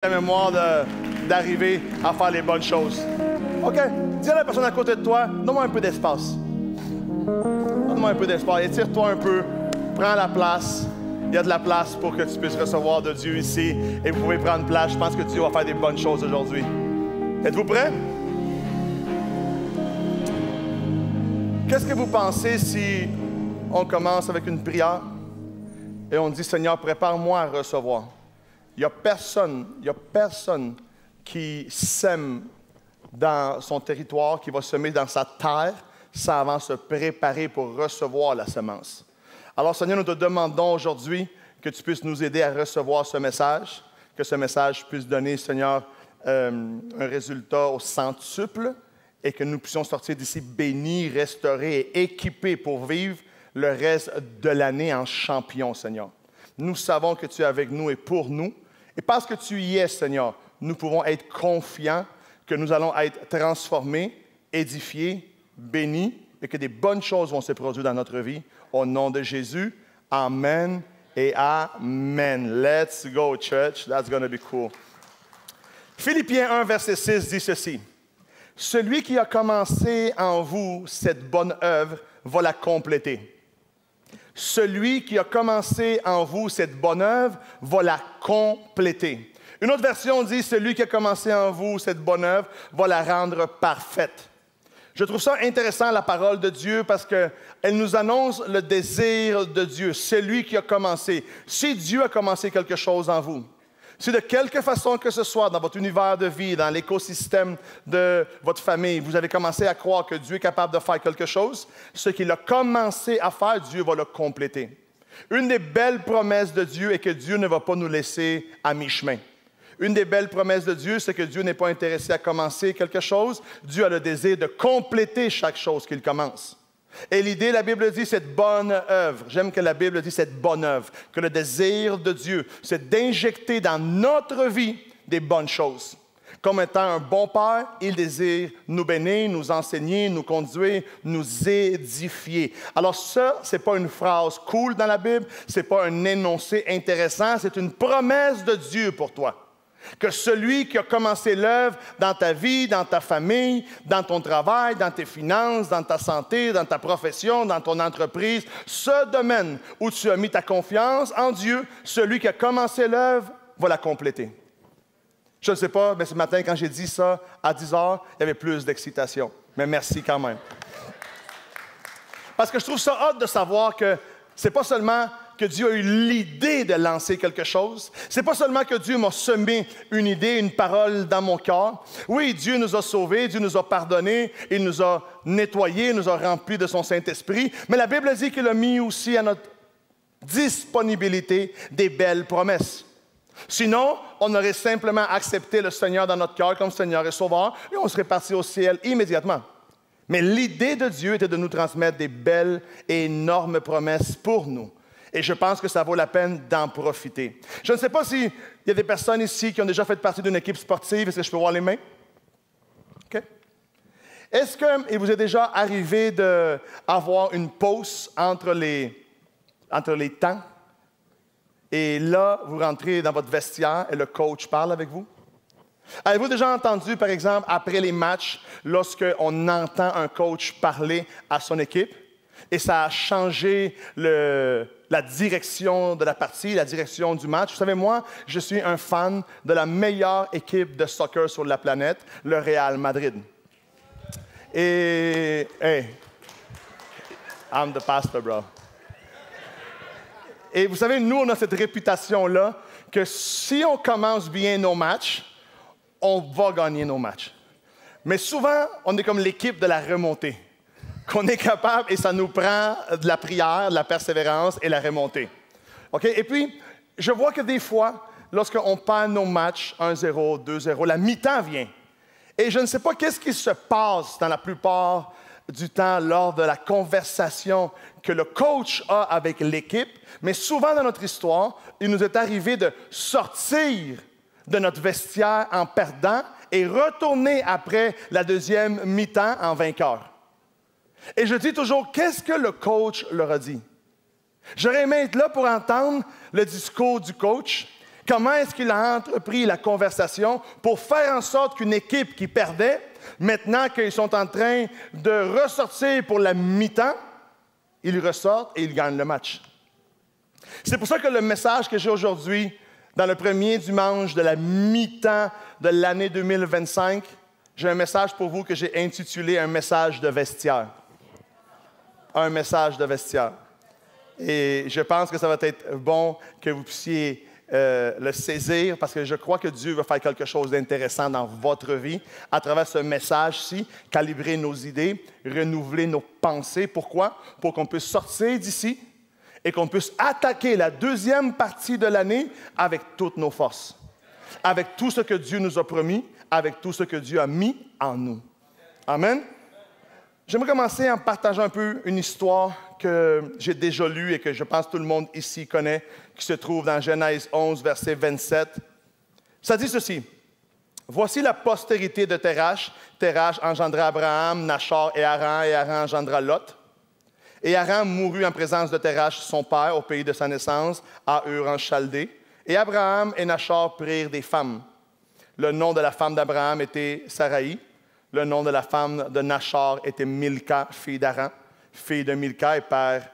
la mémoire d'arriver à faire les bonnes choses. OK? Dis à la personne à côté de toi, donne-moi un peu d'espace. Donne-moi un peu d'espace. Étire-toi un peu. Prends la place. Il y a de la place pour que tu puisses recevoir de Dieu ici. Et vous pouvez prendre place. Je pense que Dieu va faire des bonnes choses aujourd'hui. Êtes-vous prêts? Qu'est-ce que vous pensez si on commence avec une prière et on dit, Seigneur, prépare-moi à recevoir? Il n'y a personne qui sème dans son territoire, qui va semer dans sa terre, sans avant se préparer pour recevoir la semence. Alors, Seigneur, nous te demandons aujourd'hui que tu puisses nous aider à recevoir ce message, que ce message puisse donner, Seigneur, un résultat au centuple et que nous puissions sortir d'ici bénis, restaurés et équipés pour vivre le reste de l'année en champion, Seigneur. Nous savons que tu es avec nous et pour nous. Et parce que tu y es, Seigneur, nous pouvons être confiants que nous allons être transformés, édifiés, bénis et que des bonnes choses vont se produire dans notre vie. Au nom de Jésus, Amen et Amen. Let's go, church. That's going to be cool. Philippiens 1, verset 6 dit ceci. « Celui qui a commencé en vous cette bonne œuvre va la compléter. » Celui qui a commencé en vous cette bonne œuvre va la compléter. Une autre version dit, celui qui a commencé en vous cette bonne œuvre va la rendre parfaite. Je trouve ça intéressant, la parole de Dieu, parce qu'elle nous annonce le désir de Dieu, celui qui a commencé. Si Dieu a commencé quelque chose en vous, si de quelque façon que ce soit dans votre univers de vie, dans l'écosystème de votre famille, vous avez commencé à croire que Dieu est capable de faire quelque chose, ce qu'il a commencé à faire, Dieu va le compléter. Une des belles promesses de Dieu est que Dieu ne va pas nous laisser à mi-chemin. Une des belles promesses de Dieu, c'est que Dieu n'est pas intéressé à commencer quelque chose. Dieu a le désir de compléter chaque chose qu'il commence. Et l'idée, la Bible dit, cette bonne œuvre. J'aime que la Bible dit cette bonne œuvre. Que le désir de Dieu, c'est d'injecter dans notre vie des bonnes choses. Comme étant un bon Père, il désire nous bénir, nous enseigner, nous conduire, nous édifier. Alors ça, ce n'est pas une phrase cool dans la Bible, ce n'est pas un énoncé intéressant, c'est une promesse de Dieu pour toi. Que celui qui a commencé l'œuvre dans ta vie, dans ta famille, dans ton travail, dans tes finances, dans ta santé, dans ta profession, dans ton entreprise, ce domaine où tu as mis ta confiance en Dieu, celui qui a commencé l'œuvre va la compléter. Je ne sais pas, mais ce matin, quand j'ai dit ça à 10 heures, il y avait plus d'excitation. Mais merci quand même. Parce que je trouve ça hâte de savoir que ce n'est pas seulement que Dieu a eu l'idée de lancer quelque chose. Ce n'est pas seulement que Dieu m'a semé une idée, une parole dans mon cœur. Oui, Dieu nous a sauvés, Dieu nous a pardonnés, il nous a nettoyés, il nous a remplis de son Saint-Esprit. Mais la Bible dit qu'il a mis aussi à notre disponibilité des belles promesses. Sinon, on aurait simplement accepté le Seigneur dans notre cœur comme Seigneur et Sauveur et on serait parti au ciel immédiatement. Mais l'idée de Dieu était de nous transmettre des belles et énormes promesses pour nous. Et je pense que ça vaut la peine d'en profiter. Je ne sais pas s'il y a des personnes ici qui ont déjà fait partie d'une équipe sportive. Est-ce que je peux voir les mains? OK. Est-ce qu'il vous est déjà arrivé d'avoir une pause entre les temps? Et là, vous rentrez dans votre vestiaire et le coach parle avec vous? Avez-vous déjà entendu, par exemple, après les matchs, lorsqu'on entend un coach parler à son équipe et ça a changé la direction de la partie, la direction du match? Vous savez, moi, je suis un fan de la meilleure équipe de soccer sur la planète, le Real Madrid. Et, hey, I'm the pastor, bro. Et vous savez, nous, on a cette réputation-là que si on commence bien nos matchs, on va gagner nos matchs. Mais souvent, on est comme l'équipe de la remontée, qu'on est capable et ça nous prend de la prière, de la persévérance et la remontée. OK? Et puis, je vois que des fois, lorsqu'on perd nos matchs 1-0, 2-0, la mi-temps vient. Et je ne sais pas qu'est-ce qui se passe dans la plupart du temps lors de la conversation que le coach a avec l'équipe, mais souvent dans notre histoire, il nous est arrivé de sortir de notre vestiaire en perdant et retourner après la deuxième mi-temps en vainqueur. Et je dis toujours, qu'est-ce que le coach leur a dit? J'aurais aimé être là pour entendre le discours du coach Comment est-ce qu'il a entrepris la conversation pour faire en sorte qu'une équipe qui perdait, maintenant qu'ils sont en train de ressortir pour la mi-temps, ils ressortent et ils gagnent le match. C'est pour ça que le message que j'ai aujourd'hui, dans le premier dimanche de la mi-temps de l'année 2025, j'ai un message pour vous que j'ai intitulé « Un message de vestiaire ». Un message de vestiaire. Et je pense que ça va être bon que vous puissiez le saisir parce que je crois que Dieu va faire quelque chose d'intéressant dans votre vie à travers ce message-ci, calibrer nos idées, renouveler nos pensées. Pourquoi? Pour qu'on puisse sortir d'ici et qu'on puisse attaquer la deuxième partie de l'année avec toutes nos forces, avec tout ce que Dieu nous a promis, avec tout ce que Dieu a mis en nous. Amen. J'aimerais commencer en partageant un peu une histoire que j'ai déjà lue et que je pense que tout le monde ici connaît, qui se trouve dans Genèse 11, verset 27. Ça dit ceci. « Voici la postérité de Térash. Térash engendra Abraham, Nachor et Haran engendra Lot. Et Haran mourut en présence de Térash, son père, au pays de sa naissance, à Ur en Chaldée. Et Abraham et Nachor prirent des femmes. Le nom de la femme d'Abraham était Saraï. Le nom de la femme de Nachor était Milka, fille d'Haran, fille de Milka et père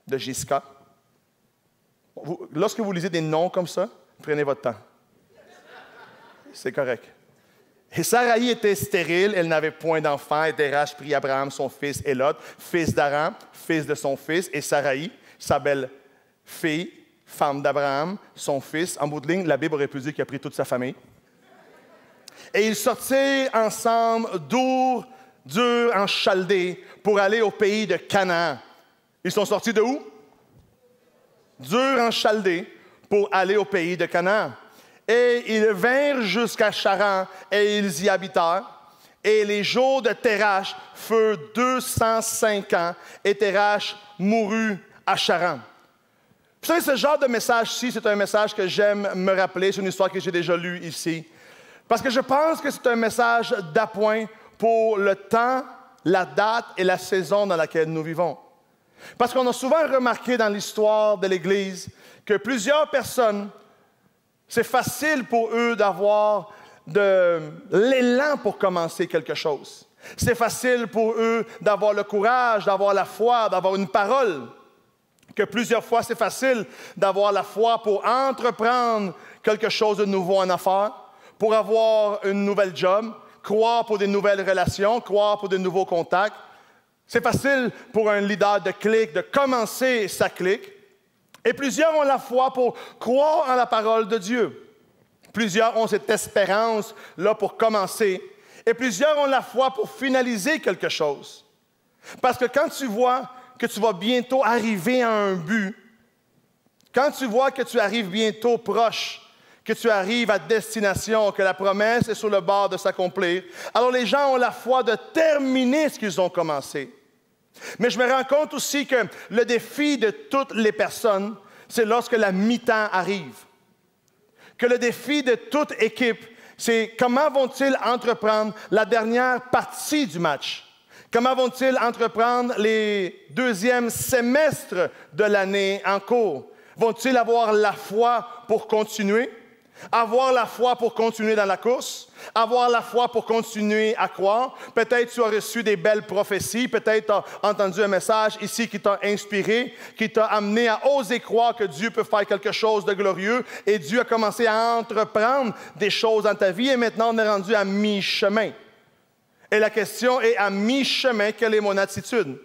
de Jisca. » Lorsque vous lisez des noms comme ça, prenez votre temps. C'est correct. Et Saraï était stérile, elle n'avait point d'enfant, et Térash prit Abraham, son fils, et Lot, fils d'Haran, fils de son fils, et Saraï, sa belle-fille, femme d'Abraham, son fils. En bout de ligne, la Bible aurait pu dire qu'il a pris toute sa famille. Et ils sortirent ensemble d'Ur en Chaldée pour aller au pays de Canaan. Ils sont sortis de où? D'Ur en Chaldée pour aller au pays de Canaan. Et ils vinrent jusqu'à Charan et ils y habitèrent. Et les jours de Térash furent 205 ans et Térash mourut à Charan. Vous savez, ce genre de message-ci, c'est un message que j'aime me rappeler. C'est une histoire que j'ai déjà lue ici. Parce que je pense que c'est un message d'appoint pour le temps, la date et la saison dans laquelle nous vivons. Parce qu'on a souvent remarqué dans l'histoire de l'Église que plusieurs personnes, c'est facile pour eux d'avoir de l'élan pour commencer quelque chose. C'est facile pour eux d'avoir le courage, d'avoir la foi, d'avoir une parole. Que plusieurs fois, c'est facile d'avoir la foi pour entreprendre quelque chose de nouveau en affaires, pour avoir une nouvelle job, croire pour des nouvelles relations, croire pour de nouveaux contacts. C'est facile pour un leader de clique de commencer sa clique. Et plusieurs ont la foi pour croire en la parole de Dieu. Plusieurs ont cette espérance-là pour commencer. Et plusieurs ont la foi pour finaliser quelque chose. Parce que quand tu vois que tu vas bientôt arriver à un but, quand tu vois que tu arrives bientôt proche, que tu arrives à destination, que la promesse est sur le bord de s'accomplir, alors les gens ont la foi de terminer ce qu'ils ont commencé. Mais je me rends compte aussi que le défi de toutes les personnes, c'est lorsque la mi-temps arrive. Que le défi de toute équipe, c'est comment vont-ils entreprendre la dernière partie du match? Comment vont-ils entreprendre les deuxièmes semestres de l'année en cours? Vont-ils avoir la foi pour continuer? Avoir la foi pour continuer dans la course, avoir la foi pour continuer à croire. Peut-être tu as reçu des belles prophéties, peut-être tu as entendu un message ici qui t'a inspiré, qui t'a amené à oser croire que Dieu peut faire quelque chose de glorieux et Dieu a commencé à entreprendre des choses dans ta vie et maintenant on est rendu à mi-chemin. Et la question est, à mi-chemin, quelle est mon attitude?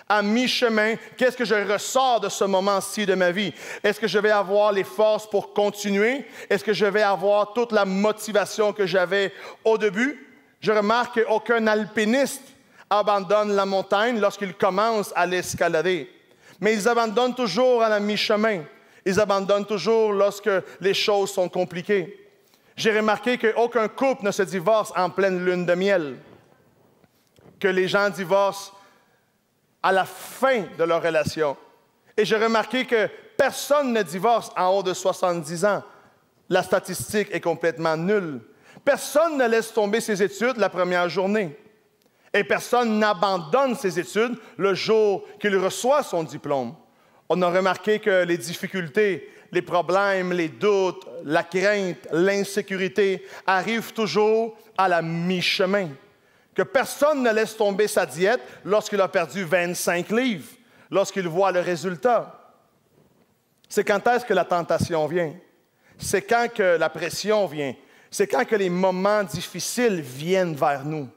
À mi-chemin, qu'est-ce que je ressors de ce moment-ci de ma vie? Est-ce que je vais avoir les forces pour continuer? Est-ce que je vais avoir toute la motivation que j'avais au début? Je remarque qu'aucun alpiniste abandonne la montagne lorsqu'il commence à l'escalader. Mais ils abandonnent toujours à la mi-chemin. Ils abandonnent toujours lorsque les choses sont compliquées. J'ai remarqué qu'aucun couple ne se divorce en pleine lune de miel. Que les gens divorcent à la fin de leur relation. Et j'ai remarqué que personne ne divorce en haut de 70 ans. La statistique est complètement nulle. Personne ne laisse tomber ses études la première journée. Et personne n'abandonne ses études le jour qu'il reçoit son diplôme. On a remarqué que les difficultés, les problèmes, les doutes, la crainte, l'insécurité arrivent toujours à la mi-chemin. Que personne ne laisse tomber sa diète lorsqu'il a perdu 25 livres, lorsqu'il voit le résultat. C'est quand est-ce que la tentation vient? C'est quand que la pression vient. C'est quand que les moments difficiles viennent vers nous.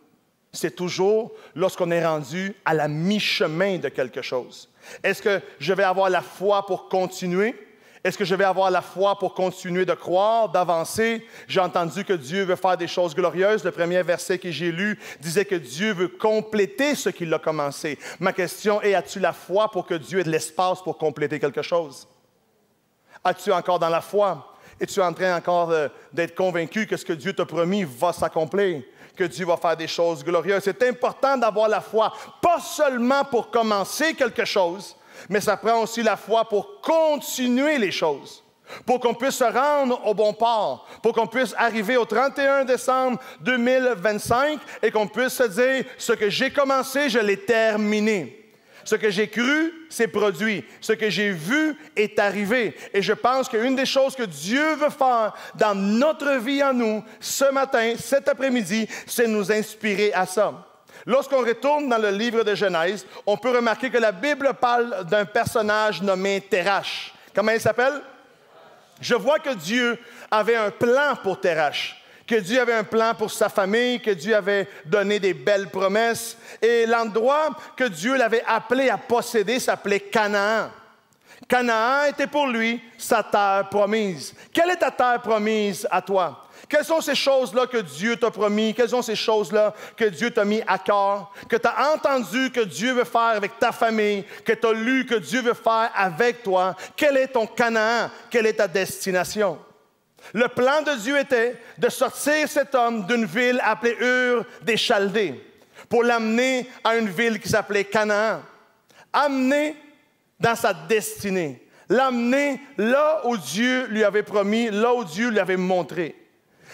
C'est toujours lorsqu'on est rendu à la mi-chemin de quelque chose. Est-ce que je vais avoir la foi pour continuer? Est-ce que je vais avoir la foi pour continuer de croire, d'avancer? J'ai entendu que Dieu veut faire des choses glorieuses. Le premier verset que j'ai lu disait que Dieu veut compléter ce qu'il a commencé. Ma question est, as-tu la foi pour que Dieu ait de l'espace pour compléter quelque chose? Es-tu encore dans la foi? Es-tu en train encore d'être convaincu que ce que Dieu t'a promis va s'accomplir? Que Dieu va faire des choses glorieuses. C'est important d'avoir la foi, pas seulement pour commencer quelque chose, mais ça prend aussi la foi pour continuer les choses, pour qu'on puisse se rendre au bon port, pour qu'on puisse arriver au 31 décembre 2025 et qu'on puisse se dire, ce que j'ai commencé, je l'ai terminé. Ce que j'ai cru, c'est produit. Ce que j'ai vu est arrivé. Et je pense qu'une des choses que Dieu veut faire dans notre vie en nous, ce matin, cet après-midi, c'est nous inspirer à ça. Lorsqu'on retourne dans le livre de Genèse, on peut remarquer que la Bible parle d'un personnage nommé Térache. Comment il s'appelle? Je vois que Dieu avait un plan pour Térache. Que Dieu avait un plan pour sa famille, que Dieu avait donné des belles promesses. Et l'endroit que Dieu l'avait appelé à posséder s'appelait Canaan. Canaan était pour lui sa terre promise. Quelle est ta terre promise à toi? Quelles sont ces choses-là que Dieu t'a promis? Quelles sont ces choses-là que Dieu t'a mis à cœur? Que tu as entendu que Dieu veut faire avec ta famille? Que tu as lu que Dieu veut faire avec toi? Quel est ton Canaan? Quelle est ta destination? Le plan de Dieu était de sortir cet homme d'une ville appelée Ur des Chaldées pour l'amener à une ville qui s'appelait Canaan. Amener dans sa destinée. L'amener là où Dieu lui avait promis, là où Dieu lui avait montré.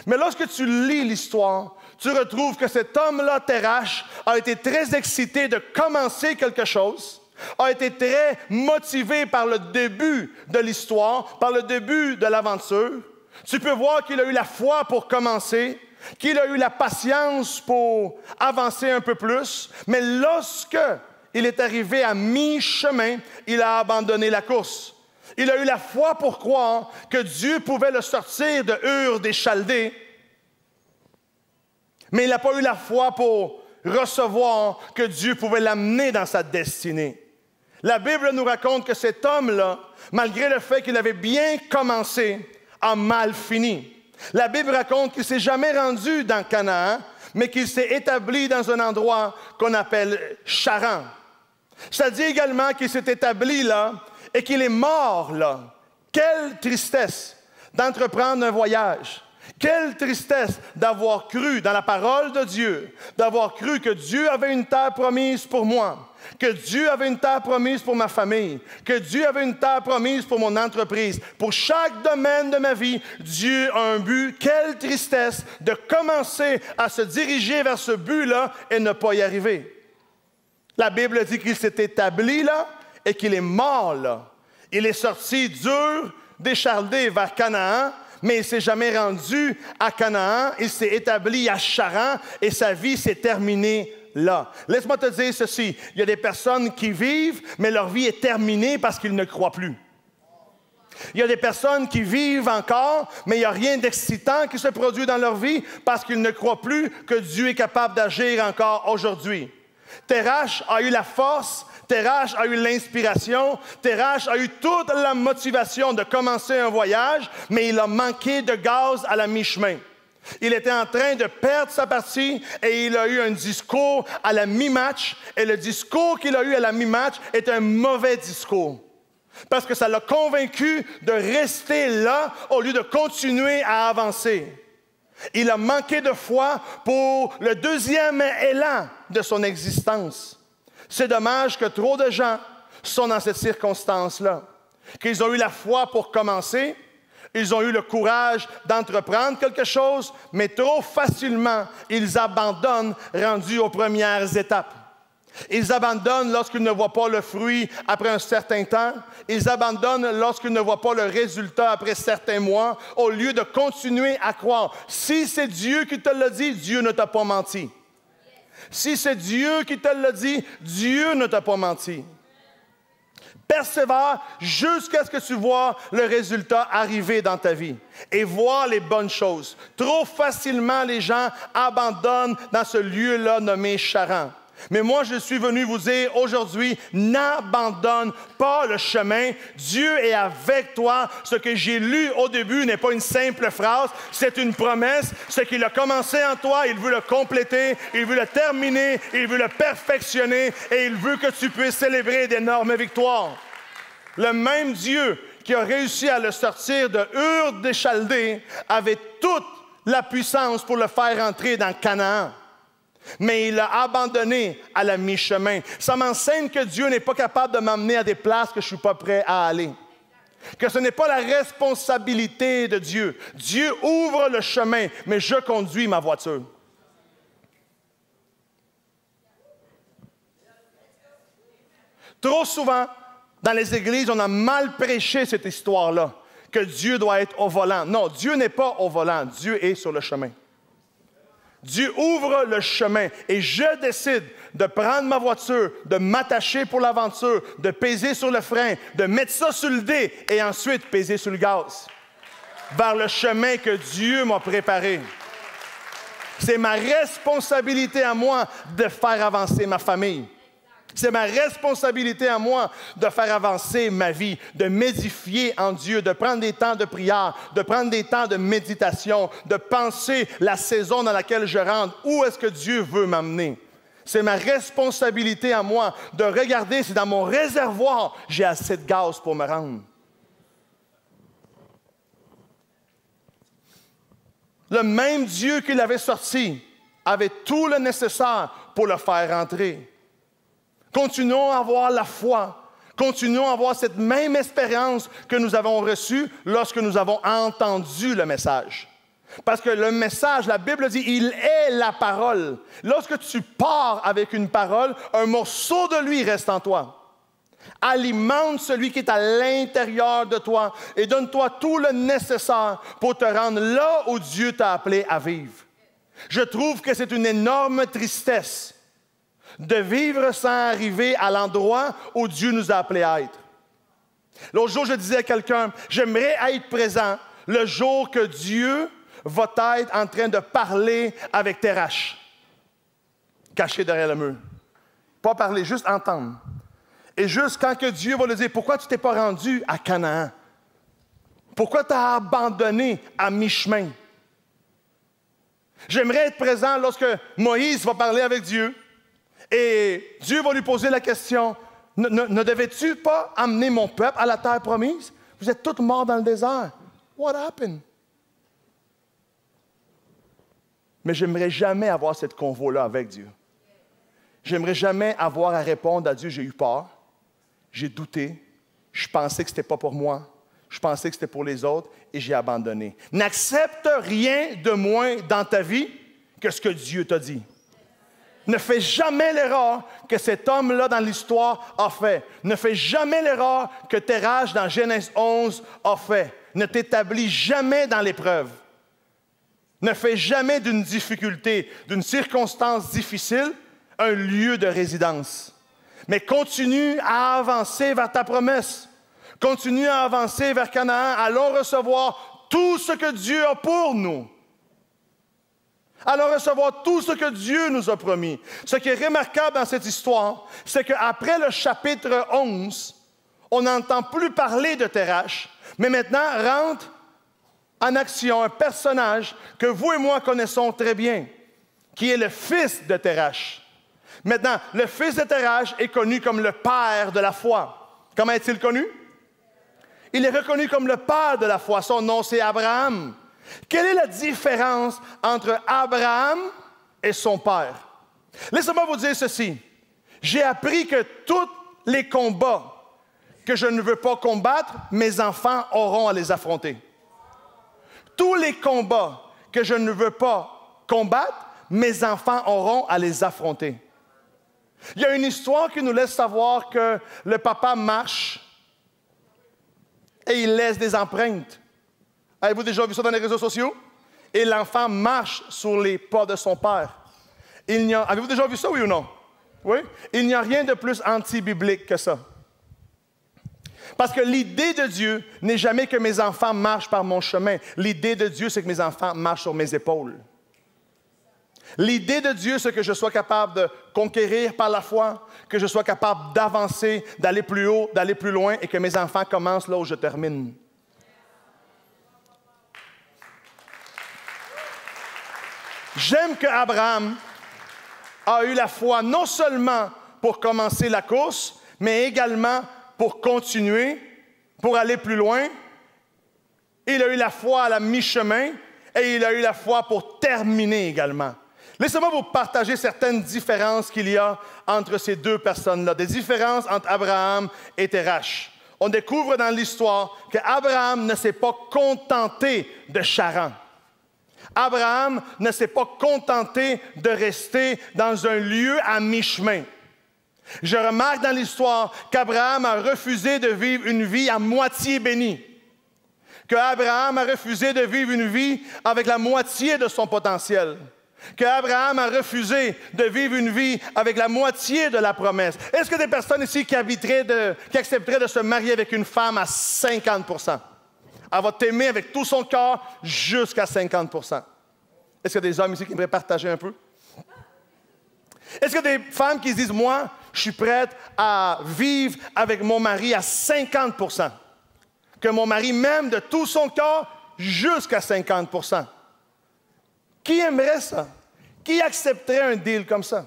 Mais lorsque tu lis l'histoire, tu retrouves que cet homme-là, Térache, a été très excité de commencer quelque chose, a été très motivé par le début de l'histoire, par le début de l'aventure. Tu peux voir qu'il a eu la foi pour commencer, qu'il a eu la patience pour avancer un peu plus, mais lorsque il est arrivé à mi-chemin, il a abandonné la course. Il a eu la foi pour croire que Dieu pouvait le sortir de Ur des Chaldées, mais il n'a pas eu la foi pour recevoir que Dieu pouvait l'amener dans sa destinée. La Bible nous raconte que cet homme-là, malgré le fait qu'il avait bien commencé, a mal fini. La Bible raconte qu'il ne s'est jamais rendu dans Canaan, mais qu'il s'est établi dans un endroit qu'on appelle Charan. Ça dit également qu'il s'est établi là et qu'il est mort là. Quelle tristesse d'entreprendre un voyage. Quelle tristesse d'avoir cru dans la parole de Dieu, d'avoir cru que Dieu avait une terre promise pour moi, que Dieu avait une terre promise pour ma famille, que Dieu avait une terre promise pour mon entreprise. Pour chaque domaine de ma vie, Dieu a un but. Quelle tristesse de commencer à se diriger vers ce but-là et ne pas y arriver. La Bible dit qu'il s'est établi là et qu'il est mort là. Il est sorti d'Ur des Chaldées vers Canaan, mais il ne s'est jamais rendu à Canaan. Il s'est établi à Charan et sa vie s'est terminée là. Laisse-moi te dire ceci. Il y a des personnes qui vivent, mais leur vie est terminée parce qu'ils ne croient plus. Il y a des personnes qui vivent encore, mais il n'y a rien d'excitant qui se produit dans leur vie parce qu'ils ne croient plus que Dieu est capable d'agir encore aujourd'hui. Térache a eu la force, Térache a eu l'inspiration, Térache a eu toute la motivation de commencer un voyage, mais il a manqué de gaz à la mi-chemin. Il était en train de perdre sa partie et il a eu un discours à la mi-match. Et le discours qu'il a eu à la mi-match est un mauvais discours. Parce que ça l'a convaincu de rester là au lieu de continuer à avancer. Il a manqué de foi pour le deuxième élan de son existence. C'est dommage que trop de gens sont dans cette circonstance-là. Qu'ils ont eu la foi pour commencer, ils ont eu le courage d'entreprendre quelque chose, mais trop facilement, ils abandonnent rendus aux premières étapes. Ils abandonnent lorsqu'ils ne voient pas le fruit après un certain temps. Ils abandonnent lorsqu'ils ne voient pas le résultat après certains mois, au lieu de continuer à croire. Si c'est Dieu qui te l'a dit, Dieu ne t'a pas menti. Si c'est Dieu qui te l'a dit, Dieu ne t'a pas menti. Persévère jusqu'à ce que tu vois le résultat arriver dans ta vie et voir les bonnes choses. Trop facilement, les gens abandonnent dans ce lieu-là nommé Charan. Mais moi, je suis venu vous dire aujourd'hui, n'abandonne pas le chemin. Dieu est avec toi. Ce que j'ai lu au début n'est pas une simple phrase, c'est une promesse. Ce qu'il a commencé en toi, il veut le compléter, il veut le terminer, il veut le perfectionner et il veut que tu puisses célébrer d'énormes victoires. Le même Dieu qui a réussi à le sortir de Ur des Chaldées avait toute la puissance pour le faire entrer dans Canaan. Mais il l'a abandonné à la mi-chemin. Ça m'enseigne que Dieu n'est pas capable de m'emmener à des places que je ne suis pas prêt à aller. Que ce n'est pas la responsabilité de Dieu. Dieu ouvre le chemin, mais je conduis ma voiture. Trop souvent, dans les églises, on a mal prêché cette histoire-là, que Dieu doit être au volant. Non, Dieu n'est pas au volant, Dieu est sur le chemin. Dieu ouvre le chemin et je décide de prendre ma voiture, de m'attacher pour l'aventure, de peser sur le frein, de mettre ça sur le dé et ensuite peser sur le gaz vers le chemin que Dieu m'a préparé. C'est ma responsabilité à moi de faire avancer ma famille. C'est ma responsabilité à moi de faire avancer ma vie, de m'édifier en Dieu, de prendre des temps de prière, de prendre des temps de méditation, de penser la saison dans laquelle je rentre, où est-ce que Dieu veut m'amener. C'est ma responsabilité à moi de regarder si dans mon réservoir, j'ai assez de gaz pour me rendre. Le même Dieu qui l'avait sorti avait tout le nécessaire pour le faire rentrer. Continuons à avoir la foi. Continuons à avoir cette même expérience que nous avons reçue lorsque nous avons entendu le message. Parce que le message, la Bible dit, il est la parole. Lorsque tu pars avec une parole, un morceau de lui reste en toi. Alimente celui qui est à l'intérieur de toi et donne-toi tout le nécessaire pour te rendre là où Dieu t'a appelé à vivre. Je trouve que c'est une énorme tristesse de vivre sans arriver à l'endroit où Dieu nous a appelés à être. L'autre jour, je disais à quelqu'un, j'aimerais être présent le jour que Dieu va être en train de parler avec Terach, caché derrière le mur. Pas parler, juste entendre. Et juste quand que Dieu va lui dire, pourquoi tu ne t'es pas rendu à Canaan? Pourquoi tu as abandonné à mi-chemin? J'aimerais être présent lorsque Moïse va parler avec Dieu. Et Dieu va lui poser la question, ne devais-tu pas amener mon peuple à la terre promise? Vous êtes tous morts dans le désert. What happened? Mais j'aimerais jamais avoir cette convo-là avec Dieu. J'aimerais jamais avoir à répondre à Dieu, j'ai eu peur, j'ai douté, je pensais que ce n'était pas pour moi, je pensais que c'était pour les autres et j'ai abandonné. N'accepte rien de moins dans ta vie que ce que Dieu t'a dit. Ne fais jamais l'erreur que cet homme-là dans l'histoire a fait. Ne fais jamais l'erreur que Terach dans Genèse 11 a fait. Ne t'établis jamais dans l'épreuve. Ne fais jamais d'une difficulté, d'une circonstance difficile, un lieu de résidence. Mais continue à avancer vers ta promesse. Continue à avancer vers Canaan. Allons recevoir tout ce que Dieu a pour nous. Allons recevoir tout ce que Dieu nous a promis. Ce qui est remarquable dans cette histoire, c'est qu'après le chapitre 11, on n'entend plus parler de Terach, mais maintenant rentre en action un personnage que vous et moi connaissons très bien, qui est le fils de Terach. Maintenant, le fils de Terach est connu comme le père de la foi. Comment est-il connu? Il est reconnu comme le père de la foi. Son nom, c'est Abraham. Quelle est la différence entre Abraham et son père? Laissez-moi vous dire ceci. J'ai appris que tous les combats que je ne veux pas combattre, mes enfants auront à les affronter. Tous les combats que je ne veux pas combattre, mes enfants auront à les affronter. Il y a une histoire qui nous laisse savoir que le papa marche et il laisse des empreintes. Avez-vous déjà vu ça dans les réseaux sociaux? Et l'enfant marche sur les pas de son père. Avez-vous déjà vu ça, oui ou non? Oui? Il n'y a rien de plus anti-biblique que ça. Parce que l'idée de Dieu n'est jamais que mes enfants marchent par mon chemin. L'idée de Dieu, c'est que mes enfants marchent sur mes épaules. L'idée de Dieu, c'est que je sois capable de conquérir par la foi, que je sois capable d'avancer, d'aller plus haut, d'aller plus loin, et que mes enfants commencent là où je termine. J'aime qu'Abraham a eu la foi non seulement pour commencer la course, mais également pour continuer, pour aller plus loin. Il a eu la foi à la mi-chemin et il a eu la foi pour terminer également. Laissez-moi vous partager certaines différences qu'il y a entre ces deux personnes-là, des différences entre Abraham et Térach. On découvre dans l'histoire qu'Abraham ne s'est pas contenté de Charan. Abraham ne s'est pas contenté de rester dans un lieu à mi-chemin. Je remarque dans l'histoire qu'Abraham a refusé de vivre une vie à moitié bénie. Qu'Abraham a refusé de vivre une vie avec la moitié de son potentiel. Qu'Abraham a refusé de vivre une vie avec la moitié de la promesse. Est-ce que des personnes ici qui accepteraient de se marier avec une femme à 50%? Elle va t'aimer avec tout son cœur jusqu'à 50%. Est-ce qu'il y a des hommes ici qui aimeraient partager un peu? Est-ce qu'il y a des femmes qui se disent, moi, je suis prête à vivre avec mon mari à 50%? Que mon mari m'aime de tout son cœur jusqu'à 50%. Qui aimerait ça? Qui accepterait un deal comme ça?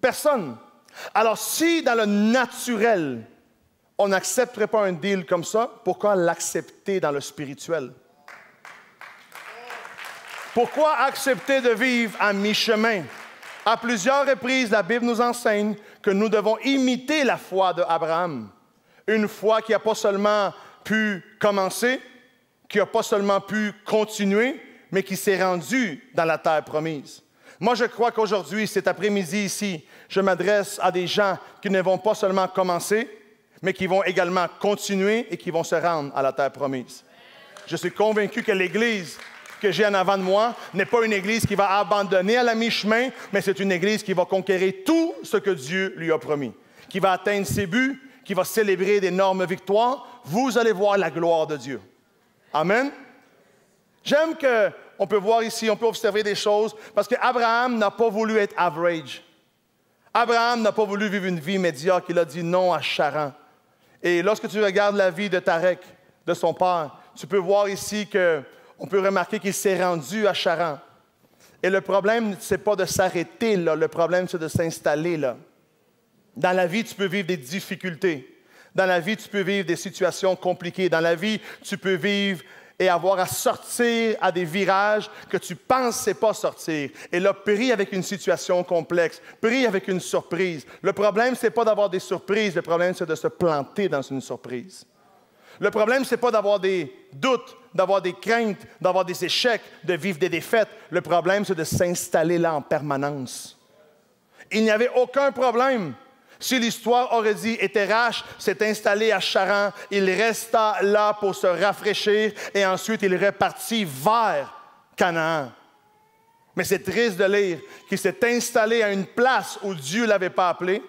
Personne. Alors, si dans le naturel, on n'accepterait pas un deal comme ça, pourquoi l'accepter dans le spirituel? Pourquoi accepter de vivre à mi-chemin? À plusieurs reprises, la Bible nous enseigne que nous devons imiter la foi d'Abraham. Une foi qui n'a pas seulement pu commencer, qui n'a pas seulement pu continuer, mais qui s'est rendue dans la terre promise. Moi, je crois qu'aujourd'hui, cet après-midi ici, je m'adresse à des gens qui ne vont pas seulement commencer, mais qui vont également continuer et qui vont se rendre à la terre promise. Je suis convaincu que l'Église que j'ai en avant de moi n'est pas une Église qui va abandonner à la mi-chemin, mais c'est une Église qui va conquérir tout ce que Dieu lui a promis, qui va atteindre ses buts, qui va célébrer d'énormes victoires. Vous allez voir la gloire de Dieu. Amen. J'aime qu'on peut voir ici, on peut observer des choses, parce qu'Abraham n'a pas voulu être average. Abraham n'a pas voulu vivre une vie médiocre. Il a dit non à Charan. Et lorsque tu regardes la vie de Tarek, de son père, tu peux voir ici qu'on peut remarquer qu'il s'est rendu à Charan. Et le problème, ce n'est pas de s'arrêter là. Le problème, c'est de s'installer là. Dans la vie, tu peux vivre des difficultés. Dans la vie, tu peux vivre des situations compliquées. Dans la vie, tu peux vivre et avoir à sortir à des virages que tu ne pensais pas sortir. Et là, pris avec une situation complexe, pris avec une surprise. Le problème, ce n'est pas d'avoir des surprises. Le problème, c'est de se planter dans une surprise. Le problème, ce n'est pas d'avoir des doutes, d'avoir des craintes, d'avoir des échecs, de vivre des défaites. Le problème, c'est de s'installer là en permanence. Il n'y avait aucun problème. Si l'histoire aurait dit « Et Térach s'est installé à Charan, il resta là pour se rafraîchir et ensuite il repartit vers Canaan. » Mais c'est triste de lire qu'il s'est installé à une place où Dieu ne l'avait pas appelé.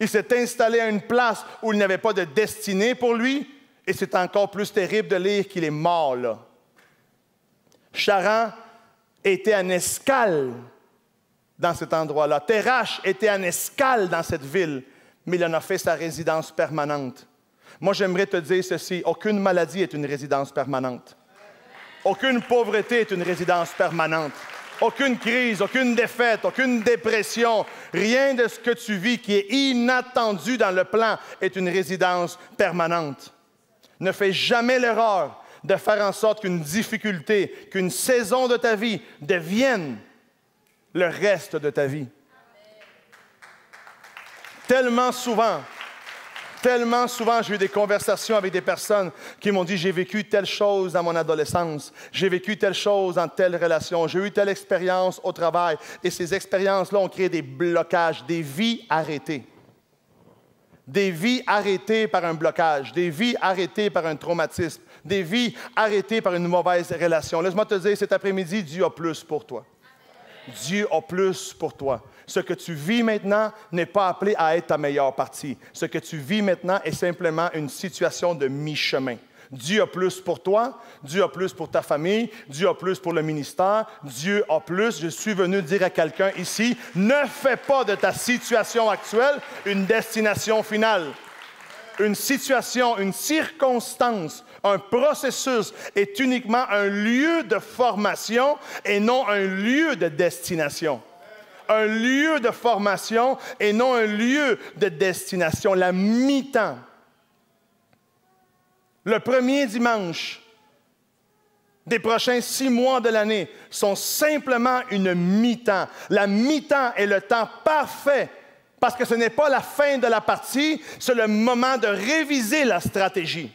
Il s'est installé à une place où il n'avait pas de destinée pour lui. Et c'est encore plus terrible de lire qu'il est mort là. Charan était en escale dans cet endroit-là. Térach était en escale dans cette ville, mais il en a fait sa résidence permanente. Moi, j'aimerais te dire ceci, aucune maladie est une résidence permanente. Aucune pauvreté est une résidence permanente. Aucune crise, aucune défaite, aucune dépression, rien de ce que tu vis qui est inattendu dans le plan est une résidence permanente. Ne fais jamais l'erreur de faire en sorte qu'une difficulté, qu'une saison de ta vie devienne le reste de ta vie. Tellement souvent, Tellement souvent, j'ai eu des conversations avec des personnes qui m'ont dit « J'ai vécu telle chose dans mon adolescence, j'ai vécu telle chose dans telle relation, j'ai eu telle expérience au travail. » Et ces expériences-là ont créé des blocages, des vies arrêtées. Des vies arrêtées par un blocage, des vies arrêtées par un traumatisme, des vies arrêtées par une mauvaise relation. Laisse-moi te dire, cet après-midi, Dieu a plus pour toi. Dieu a plus pour toi. Ce que tu vis maintenant n'est pas appelé à être ta meilleure partie. Ce que tu vis maintenant est simplement une situation de mi-chemin. Dieu a plus pour toi, Dieu a plus pour ta famille, Dieu a plus pour le ministère, Dieu a plus. Je suis venu dire à quelqu'un ici, ne fais pas de ta situation actuelle une destination finale. Une situation, une circonstance, un processus est uniquement un lieu de formation et non un lieu de destination. Un lieu de formation et non un lieu de destination. La mi-temps. Le premier dimanche des prochains 6 mois de l'année sont simplement une mi-temps. La mi-temps est le temps parfait parce que ce n'est pas la fin de la partie, c'est le moment de réviser la stratégie.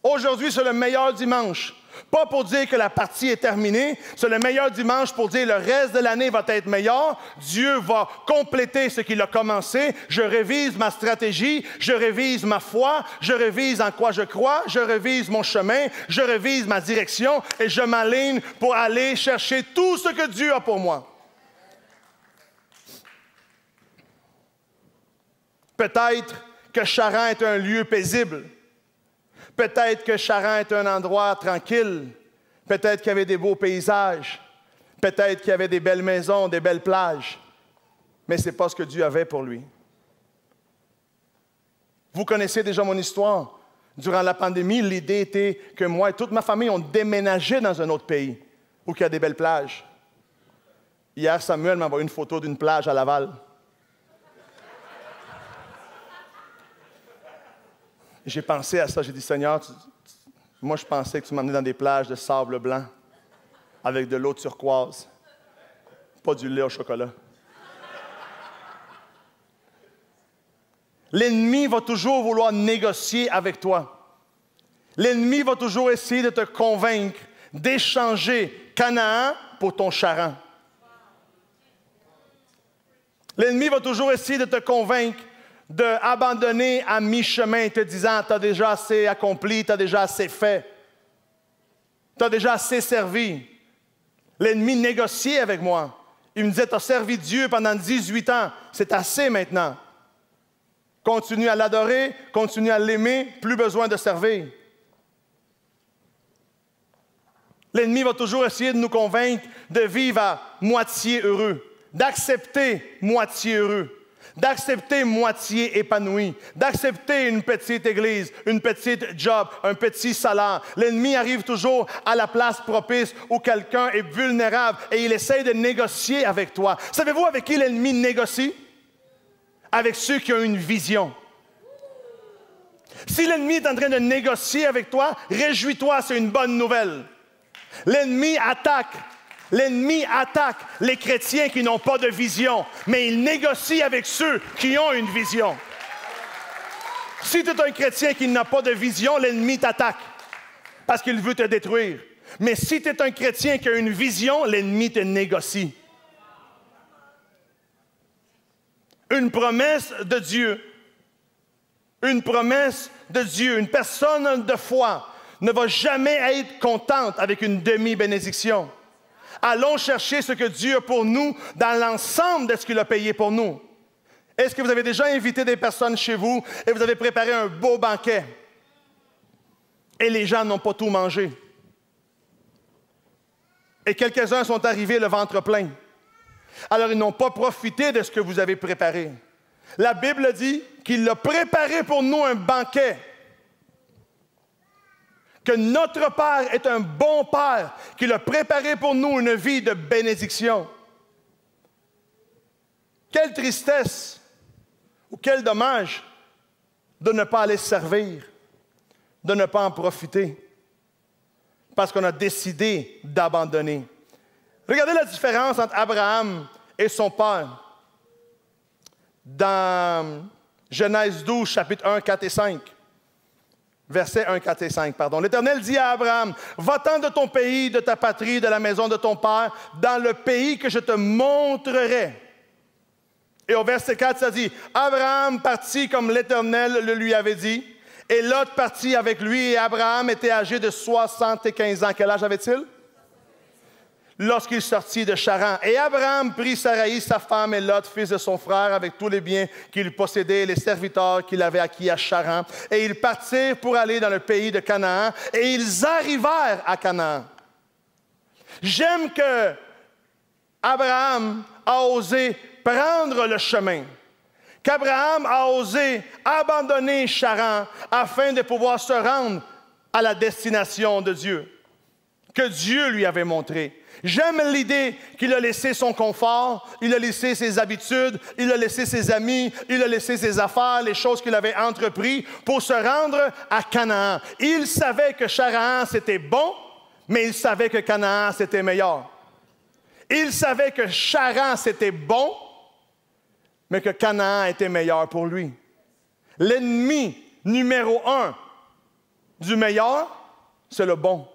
Aujourd'hui, c'est le meilleur dimanche. Pas pour dire que la partie est terminée, c'est le meilleur dimanche pour dire le reste de l'année va être meilleur. Dieu va compléter ce qu'il a commencé. Je révise ma stratégie, je révise ma foi, je révise en quoi je crois, je révise mon chemin, je révise ma direction et je m'aligne pour aller chercher tout ce que Dieu a pour moi. Peut-être que Charan est un lieu paisible. Peut-être que Charan est un endroit tranquille. Peut-être qu'il y avait des beaux paysages. Peut-être qu'il y avait des belles maisons, des belles plages. Mais ce n'est pas ce que Dieu avait pour lui. Vous connaissez déjà mon histoire. Durant la pandémie, l'idée était que moi et toute ma famille, on déménageait dans un autre pays où il y a des belles plages. Hier, Samuel m'a envoyé une photo d'une plage à Laval. J'ai pensé à ça, j'ai dit, Seigneur, moi je pensais que tu m'emmenais dans des plages de sable blanc, avec de l'eau turquoise, pas du lait au chocolat. L'ennemi va toujours vouloir négocier avec toi. L'ennemi va toujours essayer de te convaincre d'échanger Canaan pour ton Charan. L'ennemi va toujours essayer de te convaincre d'abandonner à mi-chemin, te disant « tu as déjà assez accompli, tu as déjà assez fait, tu as déjà assez servi ». L'ennemi négociait avec moi. Il me disait « tu as servi Dieu pendant 18 ans, c'est assez maintenant. Continue à l'adorer, continue à l'aimer, plus besoin de servir ». L'ennemi va toujours essayer de nous convaincre de vivre à moitié heureux, d'accepter moitié heureux, d'accepter moitié épanoui, d'accepter une petite église, une petite job, un petit salaire. L'ennemi arrive toujours à la place propice où quelqu'un est vulnérable et il essaie de négocier avec toi. Savez-vous avec qui l'ennemi négocie? Avec ceux qui ont une vision. Si l'ennemi est en train de négocier avec toi, réjouis-toi, c'est une bonne nouvelle. L'ennemi attaque les chrétiens qui n'ont pas de vision, mais il négocie avec ceux qui ont une vision. Si tu es un chrétien qui n'a pas de vision, l'ennemi t'attaque parce qu'il veut te détruire. Mais si tu es un chrétien qui a une vision, l'ennemi te négocie. Une promesse de Dieu, une personne de foi ne va jamais être contente avec une demi-bénédiction. Allons chercher ce que Dieu a pour nous dans l'ensemble de ce qu'il a payé pour nous. Est-ce que vous avez déjà invité des personnes chez vous et vous avez préparé un beau banquet et les gens n'ont pas tout mangé? Et quelques-uns sont arrivés le ventre plein. Alors ils n'ont pas profité de ce que vous avez préparé. La Bible dit qu'il a préparé pour nous un banquet. Que notre Père est un bon Père, qu'il a préparé pour nous une vie de bénédiction. Quelle tristesse ou quel dommage de ne pas aller servir, de ne pas en profiter, parce qu'on a décidé d'abandonner. Regardez la différence entre Abraham et son père. Dans Genèse 12, chapitre 1, 4 et 5. Versets 1, 4 et 5, pardon. L'Éternel dit à Abraham, « Va-t'en de ton pays, de ta patrie, de la maison de ton père, dans le pays que je te montrerai. » Et au verset 4, ça dit, « Abraham partit comme l'Éternel le lui avait dit, et Lot partit avec lui, et Abraham était âgé de 75 ans. » Quel âge avait-il? Lorsqu'il sortit de Charan. Et Abraham prit Saraï, sa femme, et Lot, fils de son frère, avec tous les biens qu'il possédait, et les serviteurs qu'il avait acquis à Charan. Et ils partirent pour aller dans le pays de Canaan, et ils arrivèrent à Canaan. J'aime que Abraham a osé prendre le chemin, qu'Abraham a osé abandonner Charan afin de pouvoir se rendre à la destination de Dieu, que Dieu lui avait montrée. J'aime l'idée qu'il a laissé son confort, il a laissé ses habitudes, il a laissé ses amis, il a laissé ses affaires, les choses qu'il avait entreprises pour se rendre à Canaan. Il savait que Charan, c'était bon, mais il savait que Canaan, c'était meilleur. Il savait que Charan, c'était bon, mais que Canaan était meilleur pour lui. L'ennemi numéro 1 du meilleur, c'est le bon.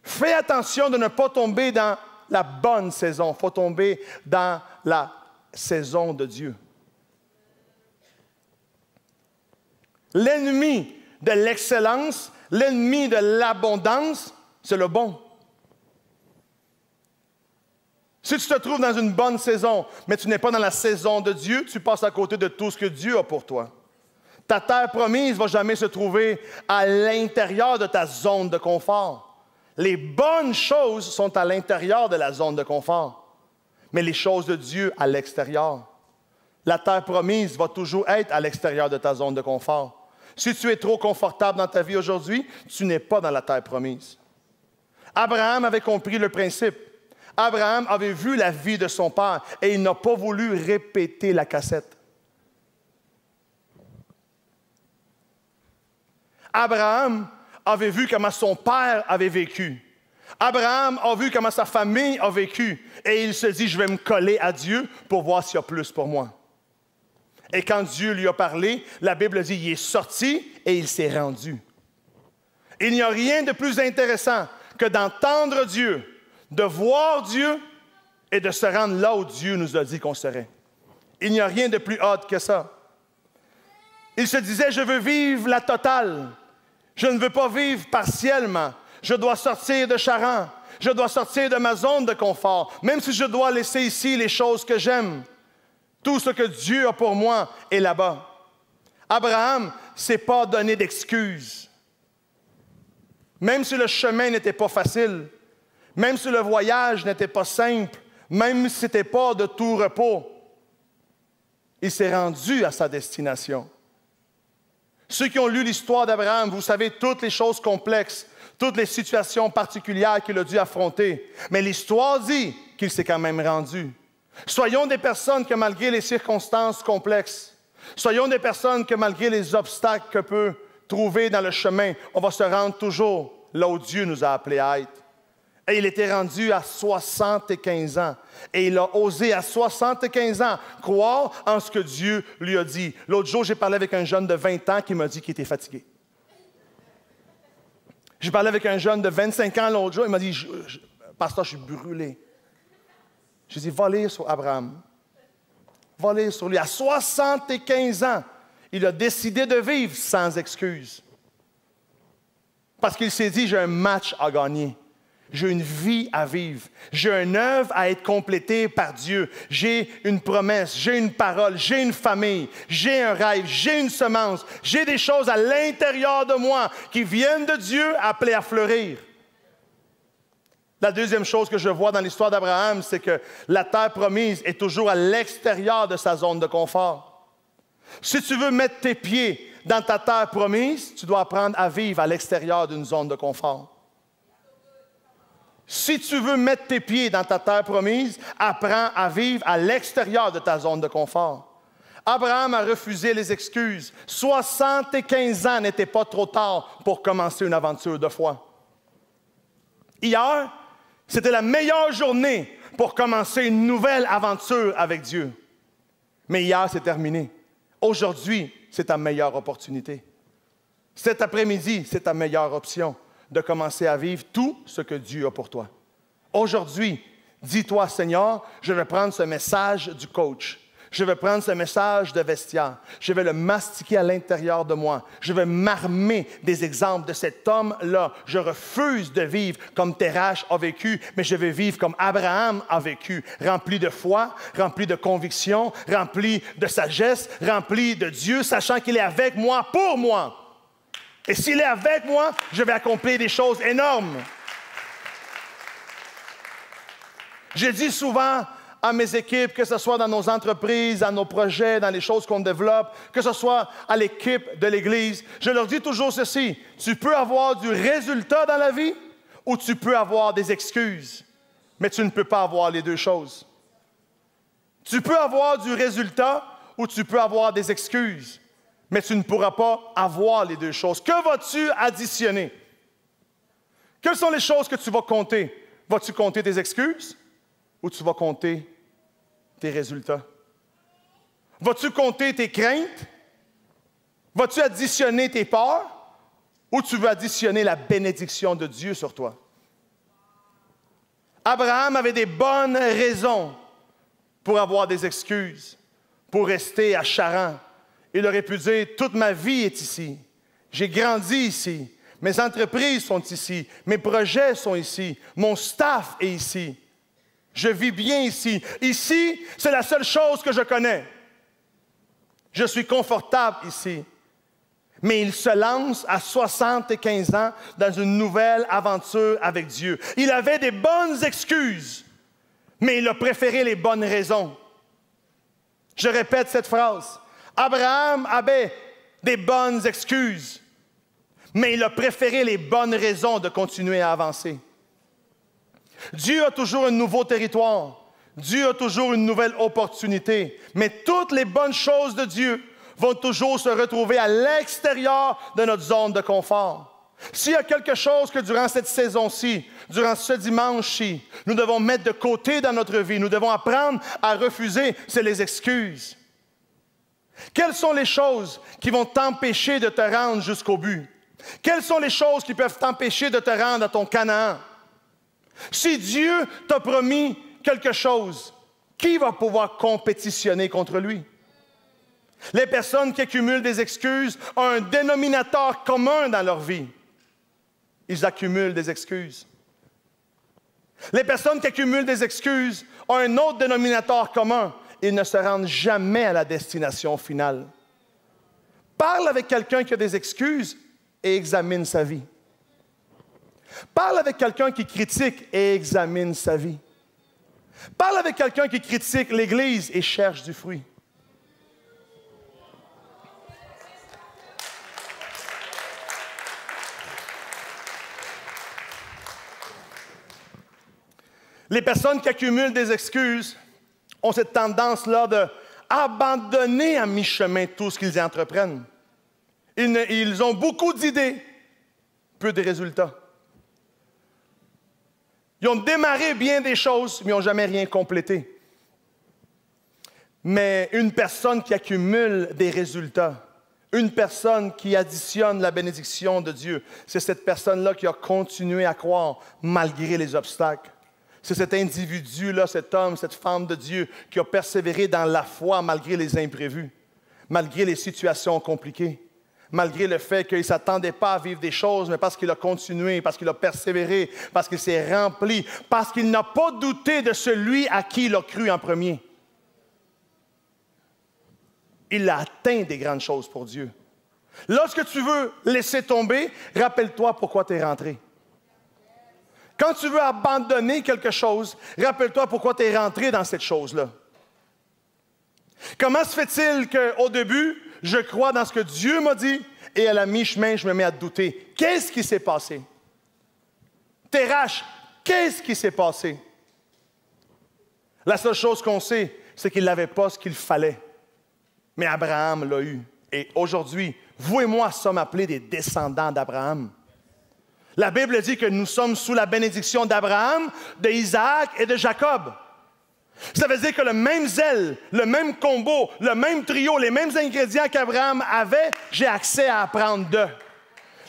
Fais attention de ne pas tomber dans la bonne saison. Il faut tomber dans la saison de Dieu. L'ennemi de l'excellence, l'ennemi de l'abondance, c'est le bon. Si tu te trouves dans une bonne saison, mais tu n'es pas dans la saison de Dieu, tu passes à côté de tout ce que Dieu a pour toi. Ta terre promise ne va jamais se trouver à l'intérieur de ta zone de confort. Les bonnes choses sont à l'intérieur de la zone de confort, mais les choses de Dieu à l'extérieur. La terre promise va toujours être à l'extérieur de ta zone de confort. Si tu es trop confortable dans ta vie aujourd'hui, tu n'es pas dans la terre promise. Abraham avait compris le principe. Abraham avait vu la vie de son père et il n'a pas voulu répéter la cassette. Abraham avait vu comment son père avait vécu. Abraham a vu comment sa famille a vécu. Et il se dit, je vais me coller à Dieu pour voir s'il y a plus pour moi. Et quand Dieu lui a parlé, la Bible dit, il est sorti et il s'est rendu. Il n'y a rien de plus intéressant que d'entendre Dieu, de voir Dieu et de se rendre là où Dieu nous a dit qu'on serait. Il n'y a rien de plus hâte que ça. Il se disait, je veux vivre la totale. Je ne veux pas vivre partiellement. Je dois sortir de Charan. Je dois sortir de ma zone de confort. Même si je dois laisser ici les choses que j'aime. Tout ce que Dieu a pour moi est là-bas. Abraham ne s'est pas donné d'excuses. Même si le chemin n'était pas facile, même si le voyage n'était pas simple, même si ce n'était pas de tout repos, il s'est rendu à sa destination. Ceux qui ont lu l'histoire d'Abraham, vous savez toutes les choses complexes, toutes les situations particulières qu'il a dû affronter. Mais l'histoire dit qu'il s'est quand même rendu. Soyons des personnes que malgré les circonstances complexes, soyons des personnes que malgré les obstacles que peut trouver dans le chemin, on va se rendre toujours là où Dieu nous a appelés à être. Et il était rendu à 75 ans. Et il a osé à 75 ans croire en ce que Dieu lui a dit. L'autre jour, j'ai parlé avec un jeune de 20 ans qui m'a dit qu'il était fatigué. J'ai parlé avec un jeune de 25 ans l'autre jour, il m'a dit, pasteur, je suis brûlé. J'ai dit, va lire sur Abraham. Va lire sur lui. À 75 ans, il a décidé de vivre sans excuse. Parce qu'il s'est dit, j'ai un match à gagner. J'ai une vie à vivre. J'ai une œuvre à être complétée par Dieu. J'ai une promesse, j'ai une parole, j'ai une famille, j'ai un rêve, j'ai une semence. J'ai des choses à l'intérieur de moi qui viennent de Dieu appelées à fleurir. La deuxième chose que je vois dans l'histoire d'Abraham, c'est que la terre promise est toujours à l'extérieur de sa zone de confort. Si tu veux mettre tes pieds dans ta terre promise, tu dois apprendre à vivre à l'extérieur d'une zone de confort. Si tu veux mettre tes pieds dans ta terre promise, apprends à vivre à l'extérieur de ta zone de confort. Abraham a refusé les excuses. 75 ans n'était pas trop tard pour commencer une aventure de foi. Hier, c'était la meilleure journée pour commencer une nouvelle aventure avec Dieu. Mais hier, c'est terminé. Aujourd'hui, c'est ta meilleure opportunité. Cet après-midi, c'est ta meilleure option de commencer à vivre tout ce que Dieu a pour toi. Aujourd'hui, dis-toi, Seigneur, je vais prendre ce message du coach. Je vais prendre ce message de vestiaire. Je vais le mastiquer à l'intérieur de moi. Je vais m'armer des exemples de cet homme-là. Je refuse de vivre comme Terach a vécu, mais je vais vivre comme Abraham a vécu, rempli de foi, rempli de conviction, rempli de sagesse, rempli de Dieu, sachant qu'il est avec moi, pour moi. Et s'il est avec moi, je vais accomplir des choses énormes. Je dis souvent à mes équipes, que ce soit dans nos entreprises, dans nos projets, dans les choses qu'on développe, que ce soit à l'équipe de l'Église, je leur dis toujours ceci, tu peux avoir du résultat dans la vie ou tu peux avoir des excuses, mais tu ne peux pas avoir les deux choses. Tu peux avoir du résultat ou tu peux avoir des excuses, mais tu ne pourras pas avoir les deux choses. Que vas-tu additionner? Quelles sont les choses que tu vas compter? Vas-tu compter tes excuses? Ou tu vas compter tes résultats? Vas-tu compter tes craintes? Vas-tu additionner tes peurs? Ou tu veux additionner la bénédiction de Dieu sur toi? Abraham avait des bonnes raisons pour avoir des excuses, pour rester à Charan. Il aurait pu dire, toute ma vie est ici. J'ai grandi ici. Mes entreprises sont ici. Mes projets sont ici. Mon staff est ici. Je vis bien ici. Ici, c'est la seule chose que je connais. Je suis confortable ici. Mais il se lance à 75 ans dans une nouvelle aventure avec Dieu. Il avait des bonnes excuses, mais il a préféré les bonnes raisons. Je répète cette phrase. Abraham avait des bonnes excuses, mais il a préféré les bonnes raisons de continuer à avancer. Dieu a toujours un nouveau territoire. Dieu a toujours une nouvelle opportunité. Mais toutes les bonnes choses de Dieu vont toujours se retrouver à l'extérieur de notre zone de confort. S'il y a quelque chose que durant cette saison-ci, durant ce dimanche-ci, nous devons mettre de côté dans notre vie, nous devons apprendre à refuser, c'est les excuses. Quelles sont les choses qui vont t'empêcher de te rendre jusqu'au but? Quelles sont les choses qui peuvent t'empêcher de te rendre à ton Canaan? Si Dieu t'a promis quelque chose, qui va pouvoir compétitionner contre lui? Les personnes qui accumulent des excuses ont un dénominateur commun dans leur vie. Ils accumulent des excuses. Les personnes qui accumulent des excuses ont un autre dénominateur commun. Ils ne se rendent jamais à la destination finale. Parle avec quelqu'un qui a des excuses et examine sa vie. Parle avec quelqu'un qui critique et examine sa vie. Parle avec quelqu'un qui critique l'Église et cherche du fruit. Les personnes qui accumulent des excuses ont cette tendance-là d'abandonner à mi-chemin tout ce qu'ils entreprennent. Ils ont beaucoup d'idées, peu de résultats. Ils ont démarré bien des choses, mais ils n'ont jamais rien complété. Mais une personne qui accumule des résultats, une personne qui additionne la bénédiction de Dieu, c'est cette personne-là qui a continué à croire malgré les obstacles. C'est cet individu-là, cet homme, cette femme de Dieu qui a persévéré dans la foi malgré les imprévus, malgré les situations compliquées, malgré le fait qu'il ne s'attendait pas à vivre des choses, mais parce qu'il a continué, parce qu'il a persévéré, parce qu'il s'est rempli, parce qu'il n'a pas douté de celui à qui il a cru en premier. Il a atteint des grandes choses pour Dieu. Lorsque tu veux laisser tomber, rappelle-toi pourquoi tu es rentré. Quand tu veux abandonner quelque chose, rappelle-toi pourquoi tu es rentré dans cette chose-là. Comment se fait-il qu'au début, je crois dans ce que Dieu m'a dit et à la mi-chemin, je me mets à douter? Qu'est-ce qui s'est passé? Terach, qu'est-ce qui s'est passé? La seule chose qu'on sait, c'est qu'il n'avait pas ce qu'il fallait. Mais Abraham l'a eu. Et aujourd'hui, vous et moi sommes appelés des descendants d'Abraham. La Bible dit que nous sommes sous la bénédiction d'Abraham, d'Isaac et de Jacob. Ça veut dire que le même zèle, le même combo, le même trio, les mêmes ingrédients qu'Abraham avait, j'ai accès à apprendre d'eux.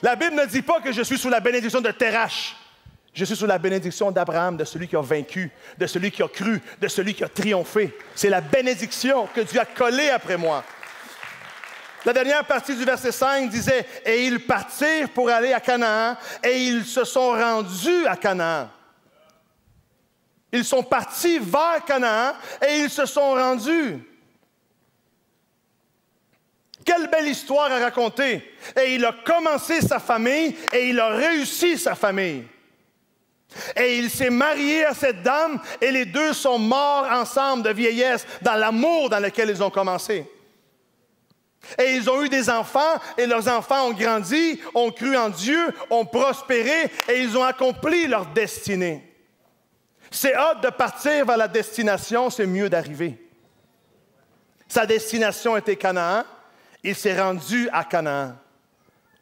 La Bible ne dit pas que je suis sous la bénédiction de Térach. Je suis sous la bénédiction d'Abraham, de celui qui a vaincu, de celui qui a cru, de celui qui a triomphé. C'est la bénédiction que Dieu a collée après moi. La dernière partie du verset 5 disait « Et ils partirent pour aller à Canaan, et ils se sont rendus à Canaan. » Ils sont partis vers Canaan, et ils se sont rendus. Quelle belle histoire à raconter! Et il a commencé sa famille, et il a réussi sa famille. Et il s'est marié à cette dame, et les deux sont morts ensemble de vieillesse, dans l'amour dans lequel ils ont commencé. Et ils ont eu des enfants, et leurs enfants ont grandi, ont cru en Dieu, ont prospéré, et ils ont accompli leur destinée. C'est hâte de partir vers la destination, c'est mieux d'arriver. Sa destination était Canaan, il s'est rendu à Canaan.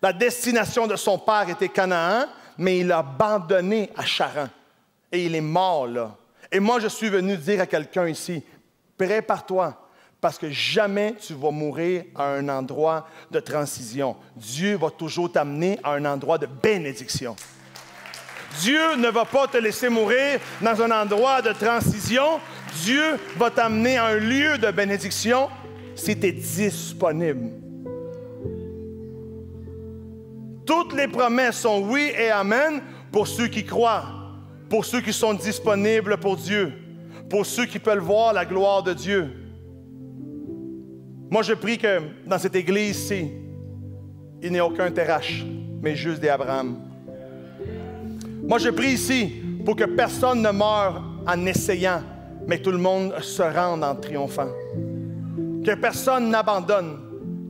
La destination de son père était Canaan, mais il a abandonné à Charan. Et il est mort là. Et moi, je suis venu dire à quelqu'un ici, prépare-toi. Parce que jamais tu vas mourir à un endroit de transition. Dieu va toujours t'amener à un endroit de bénédiction. Dieu ne va pas te laisser mourir dans un endroit de transition. Dieu va t'amener à un lieu de bénédiction si tu es disponible. Toutes les promesses sont oui et amen pour ceux qui croient, pour ceux qui sont disponibles pour Dieu, pour ceux qui peuvent voir la gloire de Dieu. Moi, je prie que dans cette église-ci, il n'y ait aucun Térach, mais juste des Abraham. Moi, je prie ici pour que personne ne meure en essayant, mais que tout le monde se rende en triomphant. Que personne n'abandonne,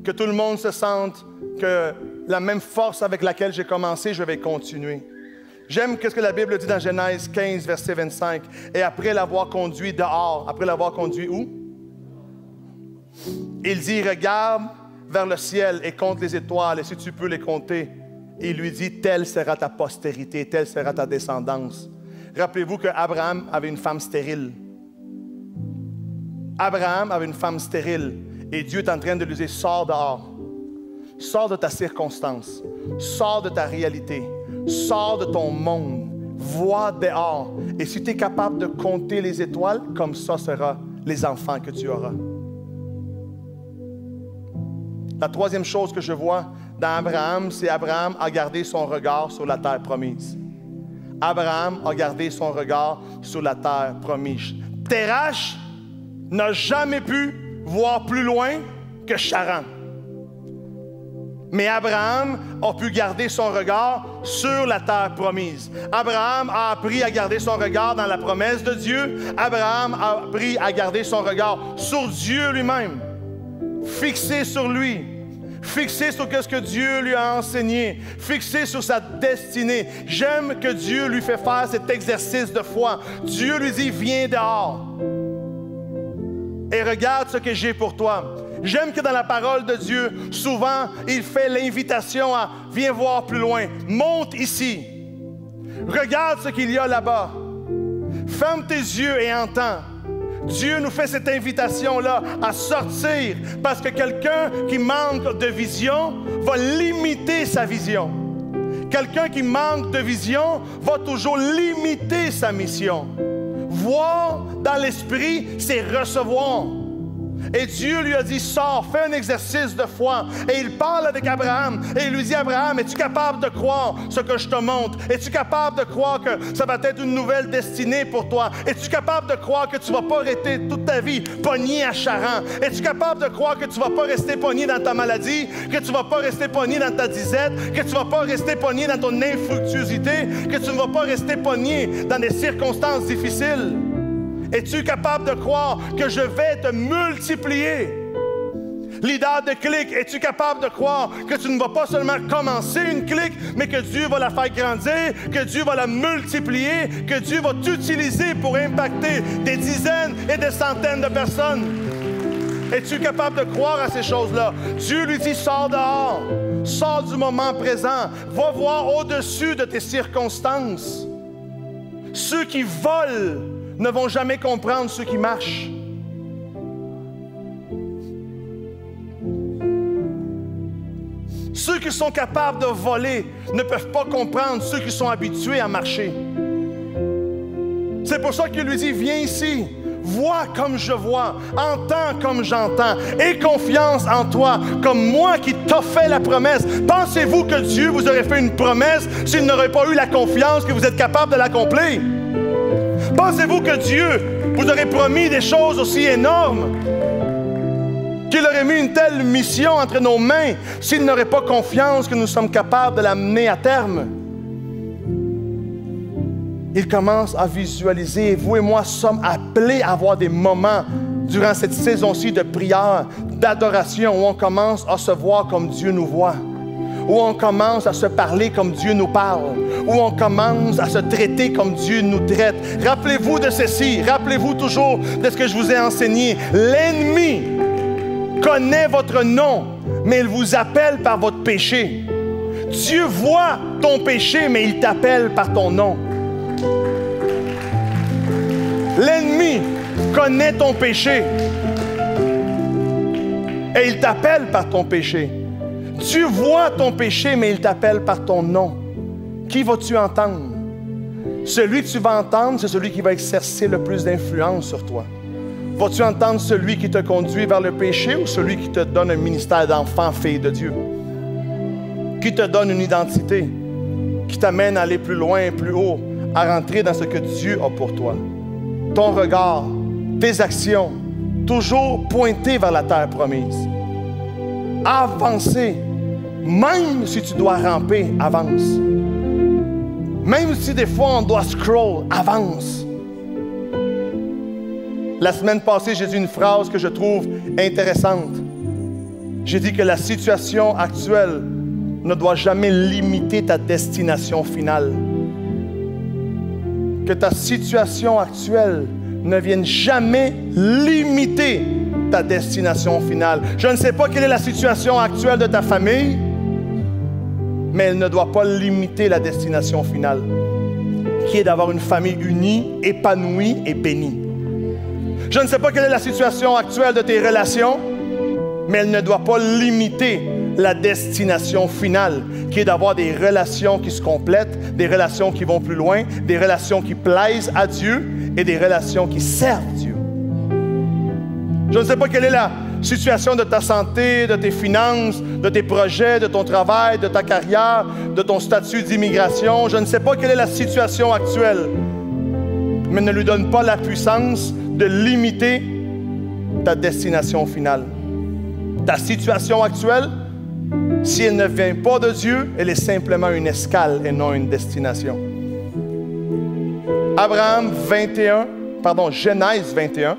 que tout le monde se sente que la même force avec laquelle j'ai commencé, je vais continuer. J'aime ce que la Bible dit dans Genèse 15, verset 25. Et après l'avoir conduit dehors, après l'avoir conduit où? Il dit, regarde vers le ciel et compte les étoiles, et si tu peux les compter. Et il lui dit, telle sera ta postérité, telle sera ta descendance. Rappelez-vous qu'Abraham avait une femme stérile. Abraham avait une femme stérile. Et Dieu est en train de lui dire, sors dehors. Sors de ta circonstance. Sors de ta réalité. Sors de ton monde. Vois dehors. Et si tu es capable de compter les étoiles, comme ça sera les enfants que tu auras. La troisième chose que je vois dans Abraham, c'est Abraham a gardé son regard sur la terre promise. Abraham a gardé son regard sur la terre promise. Térach n'a jamais pu voir plus loin que Charan. Mais Abraham a pu garder son regard sur la terre promise. Abraham a appris à garder son regard dans la promesse de Dieu. Abraham a appris à garder son regard sur Dieu lui-même. Fixé sur lui, fixé sur ce que Dieu lui a enseigné, fixé sur sa destinée. J'aime que Dieu lui fait faire cet exercice de foi. Dieu lui dit, viens dehors et regarde ce que j'ai pour toi. J'aime que dans la parole de Dieu, souvent, il fait l'invitation à « Viens voir plus loin, monte ici, regarde ce qu'il y a là-bas, ferme tes yeux et entends. » Dieu nous fait cette invitation-là à sortir parce que quelqu'un qui manque de vision va limiter sa vision. Quelqu'un qui manque de vision va toujours limiter sa mission. Voir dans l'esprit, c'est recevoir. Et Dieu lui a dit, sors, fais un exercice de foi. Et il parle avec Abraham. Et il lui dit, Abraham, es-tu capable de croire ce que je te montre? Es-tu capable de croire que ça va être une nouvelle destinée pour toi? Es-tu capable de croire que tu ne vas pas rester toute ta vie pogné à Charan? Es-tu capable de croire que tu ne vas pas rester pogné dans ta maladie? Que tu ne vas pas rester pogné dans ta disette? Que tu ne vas pas rester pogné dans ton infructuosité? Que tu ne vas pas rester pogné dans des circonstances difficiles? Es-tu capable de croire que je vais te multiplier? Leader de clique, es-tu capable de croire que tu ne vas pas seulement commencer une clique, mais que Dieu va la faire grandir, que Dieu va la multiplier, que Dieu va t'utiliser pour impacter des dizaines et des centaines de personnes? Es-tu capable de croire à ces choses-là? Dieu lui dit, sors dehors, sors du moment présent, va voir au-dessus de tes circonstances. Ceux qui volent ne vont jamais comprendre ceux qui marchent. Ceux qui sont capables de voler ne peuvent pas comprendre ceux qui sont habitués à marcher. C'est pour ça qu'il lui dit, viens ici, vois comme je vois, entends comme j'entends, aie confiance en toi, comme moi qui t'ai fait la promesse. Pensez-vous que Dieu vous aurait fait une promesse s'il n'aurait pas eu la confiance que vous êtes capable de l'accomplir? Pensez-vous que Dieu vous aurait promis des choses aussi énormes? Qu'il aurait mis une telle mission entre nos mains s'il n'aurait pas confiance que nous sommes capables de l'amener à terme? Il commence à visualiser. Vous et moi sommes appelés à avoir des moments durant cette saison-ci de prière, d'adoration, où on commence à se voir comme Dieu nous voit, où on commence à se parler comme Dieu nous parle, où on commence à se traiter comme Dieu nous traite. Rappelez-vous de ceci, rappelez-vous toujours de ce que je vous ai enseigné. L'ennemi connaît votre nom, mais il vous appelle par votre péché. Dieu voit ton péché, mais il t'appelle par ton nom. L'ennemi connaît ton péché et il t'appelle par ton péché. Dieu voit ton péché, mais il t'appelle par ton nom. Qui vas-tu entendre? Celui que tu vas entendre, c'est celui qui va exercer le plus d'influence sur toi. Vas-tu entendre celui qui te conduit vers le péché ou celui qui te donne un ministère d'enfant, fille de Dieu? Qui te donne une identité, qui t'amène à aller plus loin, plus haut, à rentrer dans ce que Dieu a pour toi. Ton regard, tes actions, toujours pointés vers la terre promise. Avancer, même si tu dois ramper, avance. Même si des fois on doit scroll, avance. La semaine passée, j'ai dit une phrase que je trouve intéressante. J'ai dit que la situation actuelle ne doit jamais limiter ta destination finale. Que ta situation actuelle ne vienne jamais limiter ta destination finale. Je ne sais pas quelle est la situation actuelle de ta famille, mais elle ne doit pas limiter la destination finale, qui est d'avoir une famille unie, épanouie et bénie. Je ne sais pas quelle est la situation actuelle de tes relations, mais elle ne doit pas limiter la destination finale, qui est d'avoir des relations qui se complètent, des relations qui vont plus loin, des relations qui plaisent à Dieu et des relations qui servent Dieu. Je ne sais pas quelle est la situation de ta santé, de tes finances, de tes projets, de ton travail, de ta carrière, de ton statut d'immigration. Je ne sais pas quelle est la situation actuelle, mais ne lui donne pas la puissance de limiter ta destination finale. Ta situation actuelle, si elle ne vient pas de Dieu, elle est simplement une escale et non une destination. Genèse 21,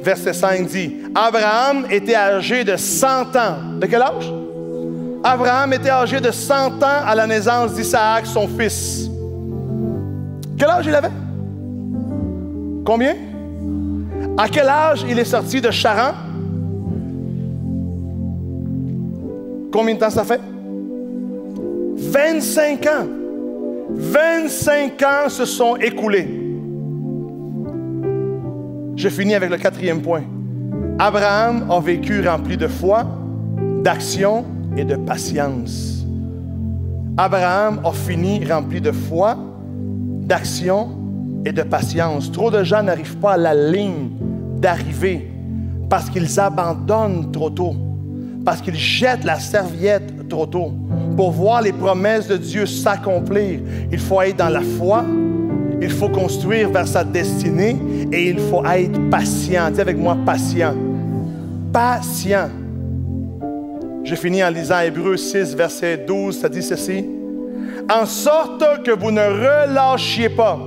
verset 5 dit, Abraham était âgé de 100 ans. De quel âge? Abraham était âgé de 100 ans à la naissance d'Isaac, son fils. Quel âge il avait? Combien? À quel âge il est sorti de Charan? Combien de temps ça fait? 25 ans. 25 ans se sont écoulés. Je finis avec le 4e point. Abraham a vécu rempli de foi, d'action et de patience. Abraham a fini rempli de foi, d'action et de patience. Trop de gens n'arrivent pas à la ligne d'arrivée parce qu'ils abandonnent trop tôt, parce qu'ils jettent la serviette trop tôt. Pour voir les promesses de Dieu s'accomplir, il faut être dans la foi, il faut construire vers sa destinée et il faut être patient. Dis avec moi, patient. Patient. Je finis en lisant Hébreux 6, verset 12, ça dit ceci. En sorte que vous ne relâchiez pas,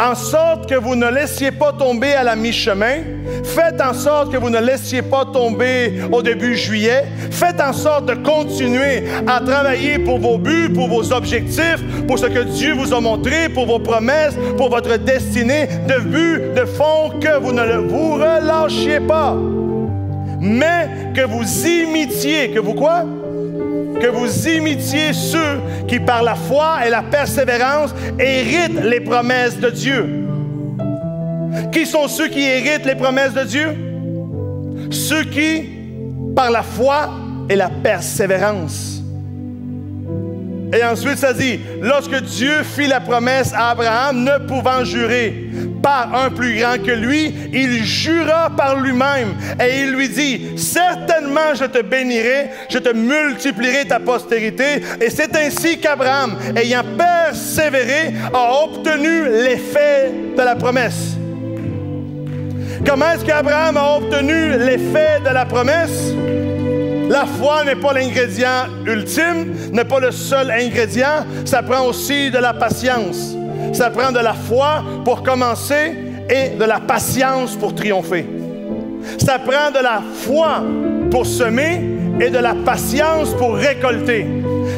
en sorte que vous ne laissiez pas tomber à la mi-chemin. Faites en sorte que vous ne laissiez pas tomber au début juillet. Faites en sorte de continuer à travailler pour vos buts, pour vos objectifs, pour ce que Dieu vous a montré, pour vos promesses, pour votre destinée, de but, de fond, que vous ne vous relâchiez pas. Mais que vous imitiez, que vous quoi? que vous imitiez ceux qui, par la foi et la persévérance, héritent les promesses de Dieu. Qui sont ceux qui héritent les promesses de Dieu? Ceux qui, par la foi et la persévérance. Et ensuite, ça dit, lorsque Dieu fit la promesse à Abraham, ne pouvant jurer par un plus grand que lui, il jura par lui-même. Et il lui dit, certainement je te bénirai, je te multiplierai ta postérité. Et c'est ainsi qu'Abraham, ayant persévéré, a obtenu l'effet de la promesse. Comment est-ce qu'Abraham a obtenu l'effet de la promesse? La foi n'est pas l'ingrédient ultime, n'est pas le seul ingrédient. Ça prend aussi de la patience. Ça prend de la foi pour commencer et de la patience pour triompher. Ça prend de la foi pour semer et de la patience pour récolter.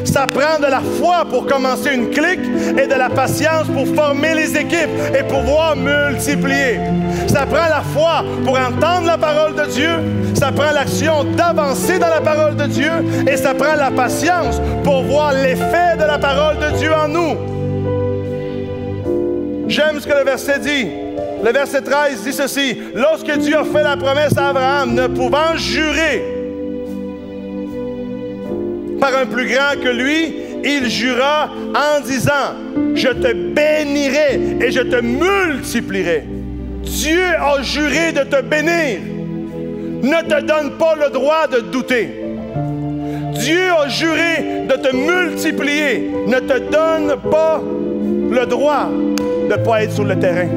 Ça prend de la foi pour commencer une clique et de la patience pour former les équipes et pouvoir multiplier. Ça prend la foi pour entendre la parole de Dieu. Ça prend l'action d'avancer dans la parole de Dieu. Et ça prend la patience pour voir l'effet de la parole de Dieu en nous. J'aime ce que le verset dit. Le verset 13 dit ceci. Lorsque Dieu a fait la promesse à Abraham, ne pouvant jurer par un plus grand que lui, il jura en disant, je te bénirai et je te multiplierai. Dieu a juré de te bénir. Ne te donne pas le droit de douter. Dieu a juré de te multiplier. Ne te donne pas le droit de ne pas être sur le terrain.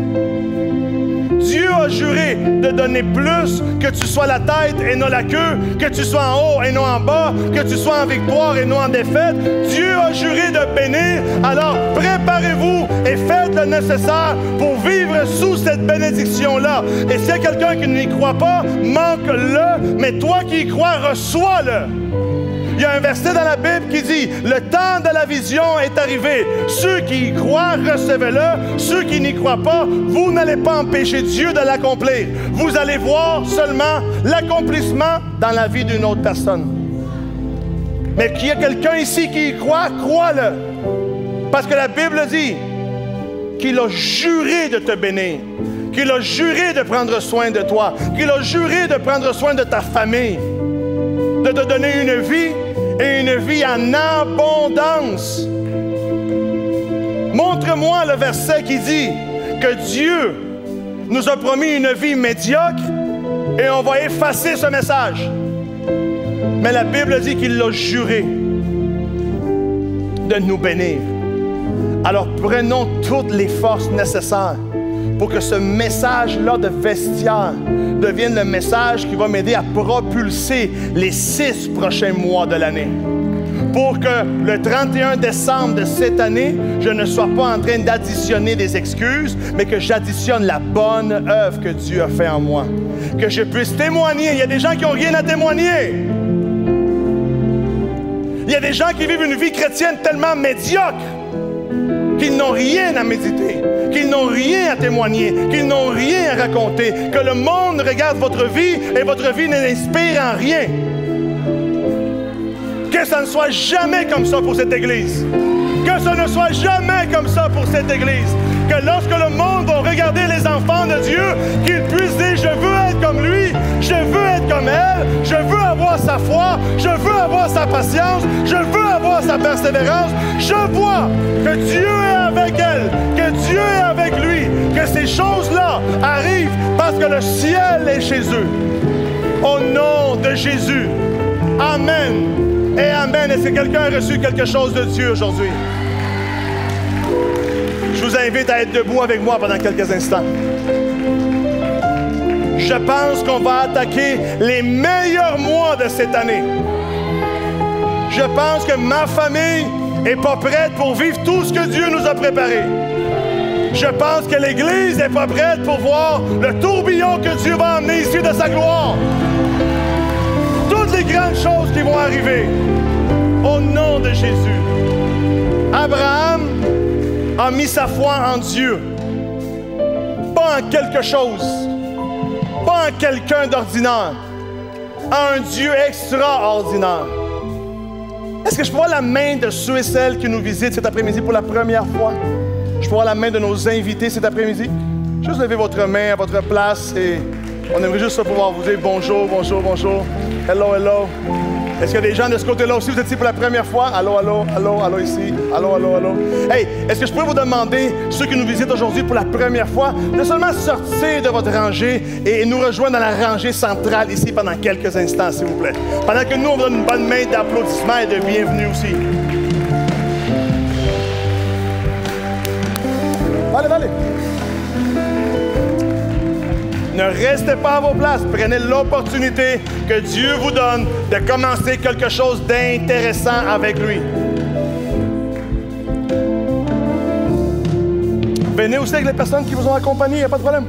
Dieu a juré de donner plus, que tu sois la tête et non la queue, que tu sois en haut et non en bas, que tu sois en victoire et non en défaite. Dieu a juré de bénir. Alors préparez-vous et faites le nécessaire pour vivre sous cette bénédiction-là. Et s'il y a quelqu'un qui n'y croit pas, manque-le, mais toi qui y crois, reçois-le. Il y a un verset dans la Bible qui dit « Le temps de la vision est arrivé. Ceux qui y croient, recevez-le. Ceux qui n'y croient pas, vous n'allez pas empêcher Dieu de l'accomplir. Vous allez voir seulement l'accomplissement dans la vie d'une autre personne. » Mais qu'il y a quelqu'un ici qui y croit, crois-le. Parce que la Bible dit qu'il a juré de te bénir, qu'il a juré de prendre soin de toi, qu'il a juré de prendre soin de ta famille, de te donner une vie et une vie en abondance. Montre-moi le verset qui dit que Dieu nous a promis une vie médiocre et on va effacer ce message. Mais la Bible dit qu'il l'a juré de nous bénir. Alors prenons toutes les forces nécessaires pour que ce message-là de vestiaire devienne le message qui va m'aider à propulser les 6 prochains mois de l'année. Pour que le 31 décembre de cette année, je ne sois pas en train d'additionner des excuses, mais que j'additionne la bonne œuvre que Dieu a fait en moi. Que je puisse témoigner. Il y a des gens qui n'ont rien à témoigner. Il y a des gens qui vivent une vie chrétienne tellement médiocre qu'ils n'ont rien à méditer, qu'ils n'ont rien à témoigner, qu'ils n'ont rien à raconter, que le monde regarde votre vie et votre vie ne l'inspire en rien. Que ça ne soit jamais comme ça pour cette Église. Que ça ne soit jamais comme ça pour cette Église. Que lorsque le monde va regarder les enfants de Dieu, qu'ils puissent dire, je veux être comme lui, je veux être comme elle, je veux avoir sa foi, je veux avoir sa patience, je veux avoir sa persévérance. Je vois que Dieu est avec elle, que Dieu est avec lui, que ces choses-là arrivent parce que le ciel est chez eux. Au nom de Jésus. Amen. Et amen. Est-ce que quelqu'un a reçu quelque chose de Dieu aujourd'hui? Je vous invite à être debout avec moi pendant quelques instants. Je pense qu'on va attaquer les meilleurs mois de cette année. Je pense que ma famille n'est pas prête pour vivre tout ce que Dieu nous a préparé. Je pense que l'Église n'est pas prête pour voir le tourbillon que Dieu va emmener ici de sa gloire. Toutes les grandes choses qui vont arriver. Au nom de Jésus. Abraham a mis sa foi en Dieu. Pas en quelque chose. Pas en quelqu'un d'ordinaire. En un Dieu extraordinaire. Est-ce que je peux voir la main de ceux et celles qui nous visitent cet après-midi pour la première fois? Je peux voir la main de nos invités cet après-midi? Juste levez votre main à votre place et on aimerait juste pouvoir vous dire bonjour, bonjour, bonjour. Hello, hello. Est-ce qu'il y a des gens de ce côté-là aussi? Vous êtes ici pour la première fois? Allô, allô, allô, allô ici. Allô, allô, allô. Hey, est-ce que je peux vous demander, ceux qui nous visitent aujourd'hui pour la première fois, de seulement sortir de votre rangée et nous rejoindre dans la rangée centrale ici pendant quelques instants, s'il vous plaît. Pendant que nous, on vous donne une bonne main d'applaudissements et de bienvenue aussi. Allez, allez. Ne restez pas à vos places. Prenez l'opportunité que Dieu vous donne de commencer quelque chose d'intéressant avec lui. Venez aussi avec les personnes qui vous ont accompagné, il n'y a pas de problème.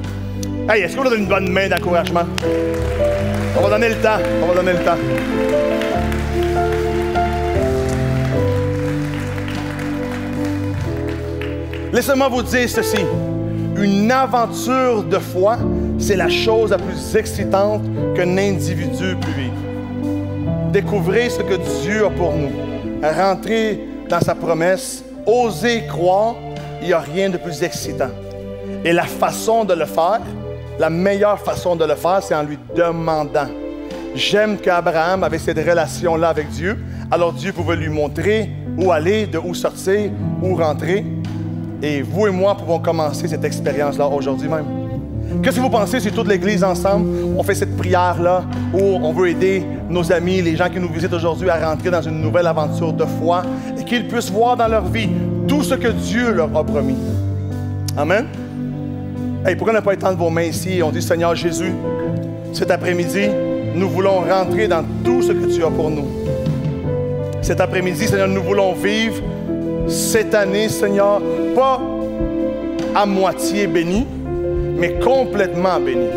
Hey, est-ce qu'on vous donne une bonne main d'encouragement? On va donner le temps. On va donner le temps. Laissez-moi vous dire ceci. Une aventure de foi, c'est la chose la plus excitante qu'un individu peut vivre. Découvrez ce que Dieu a pour nous. Rentrer dans sa promesse, oser croire, il n'y a rien de plus excitant. Et la façon de le faire, la meilleure façon de le faire, c'est en lui demandant. J'aime qu'Abraham avait cette relation-là avec Dieu. Alors Dieu pouvait lui montrer où aller, de où sortir, où rentrer. Et vous et moi pouvons commencer cette expérience-là aujourd'hui même. Qu'est-ce que vous pensez si toute l'Église ensemble, on fait cette prière-là où on veut aider nos amis, les gens qui nous visitent aujourd'hui à rentrer dans une nouvelle aventure de foi et qu'ils puissent voir dans leur vie tout ce que Dieu leur a promis. Amen? Hey, pourquoi ne pas étendre vos mains ici et on dit, Seigneur Jésus, cet après-midi, nous voulons rentrer dans tout ce que tu as pour nous. Cet après-midi, Seigneur, nous voulons vivre cette année, Seigneur, pas à moitié béni, mais complètement béni.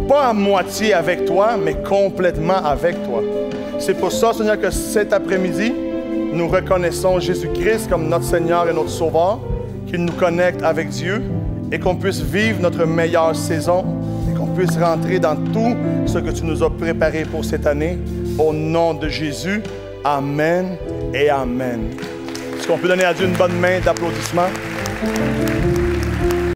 Pas à moitié avec toi, mais complètement avec toi. C'est pour ça, Seigneur, que cet après-midi, nous reconnaissons Jésus-Christ comme notre Seigneur et notre Sauveur, qu'il nous connecte avec Dieu et qu'on puisse vivre notre meilleure saison et qu'on puisse rentrer dans tout ce que tu nous as préparé pour cette année. Au nom de Jésus, Amen et Amen. Est-ce qu'on peut donner à Dieu une bonne main d'applaudissement?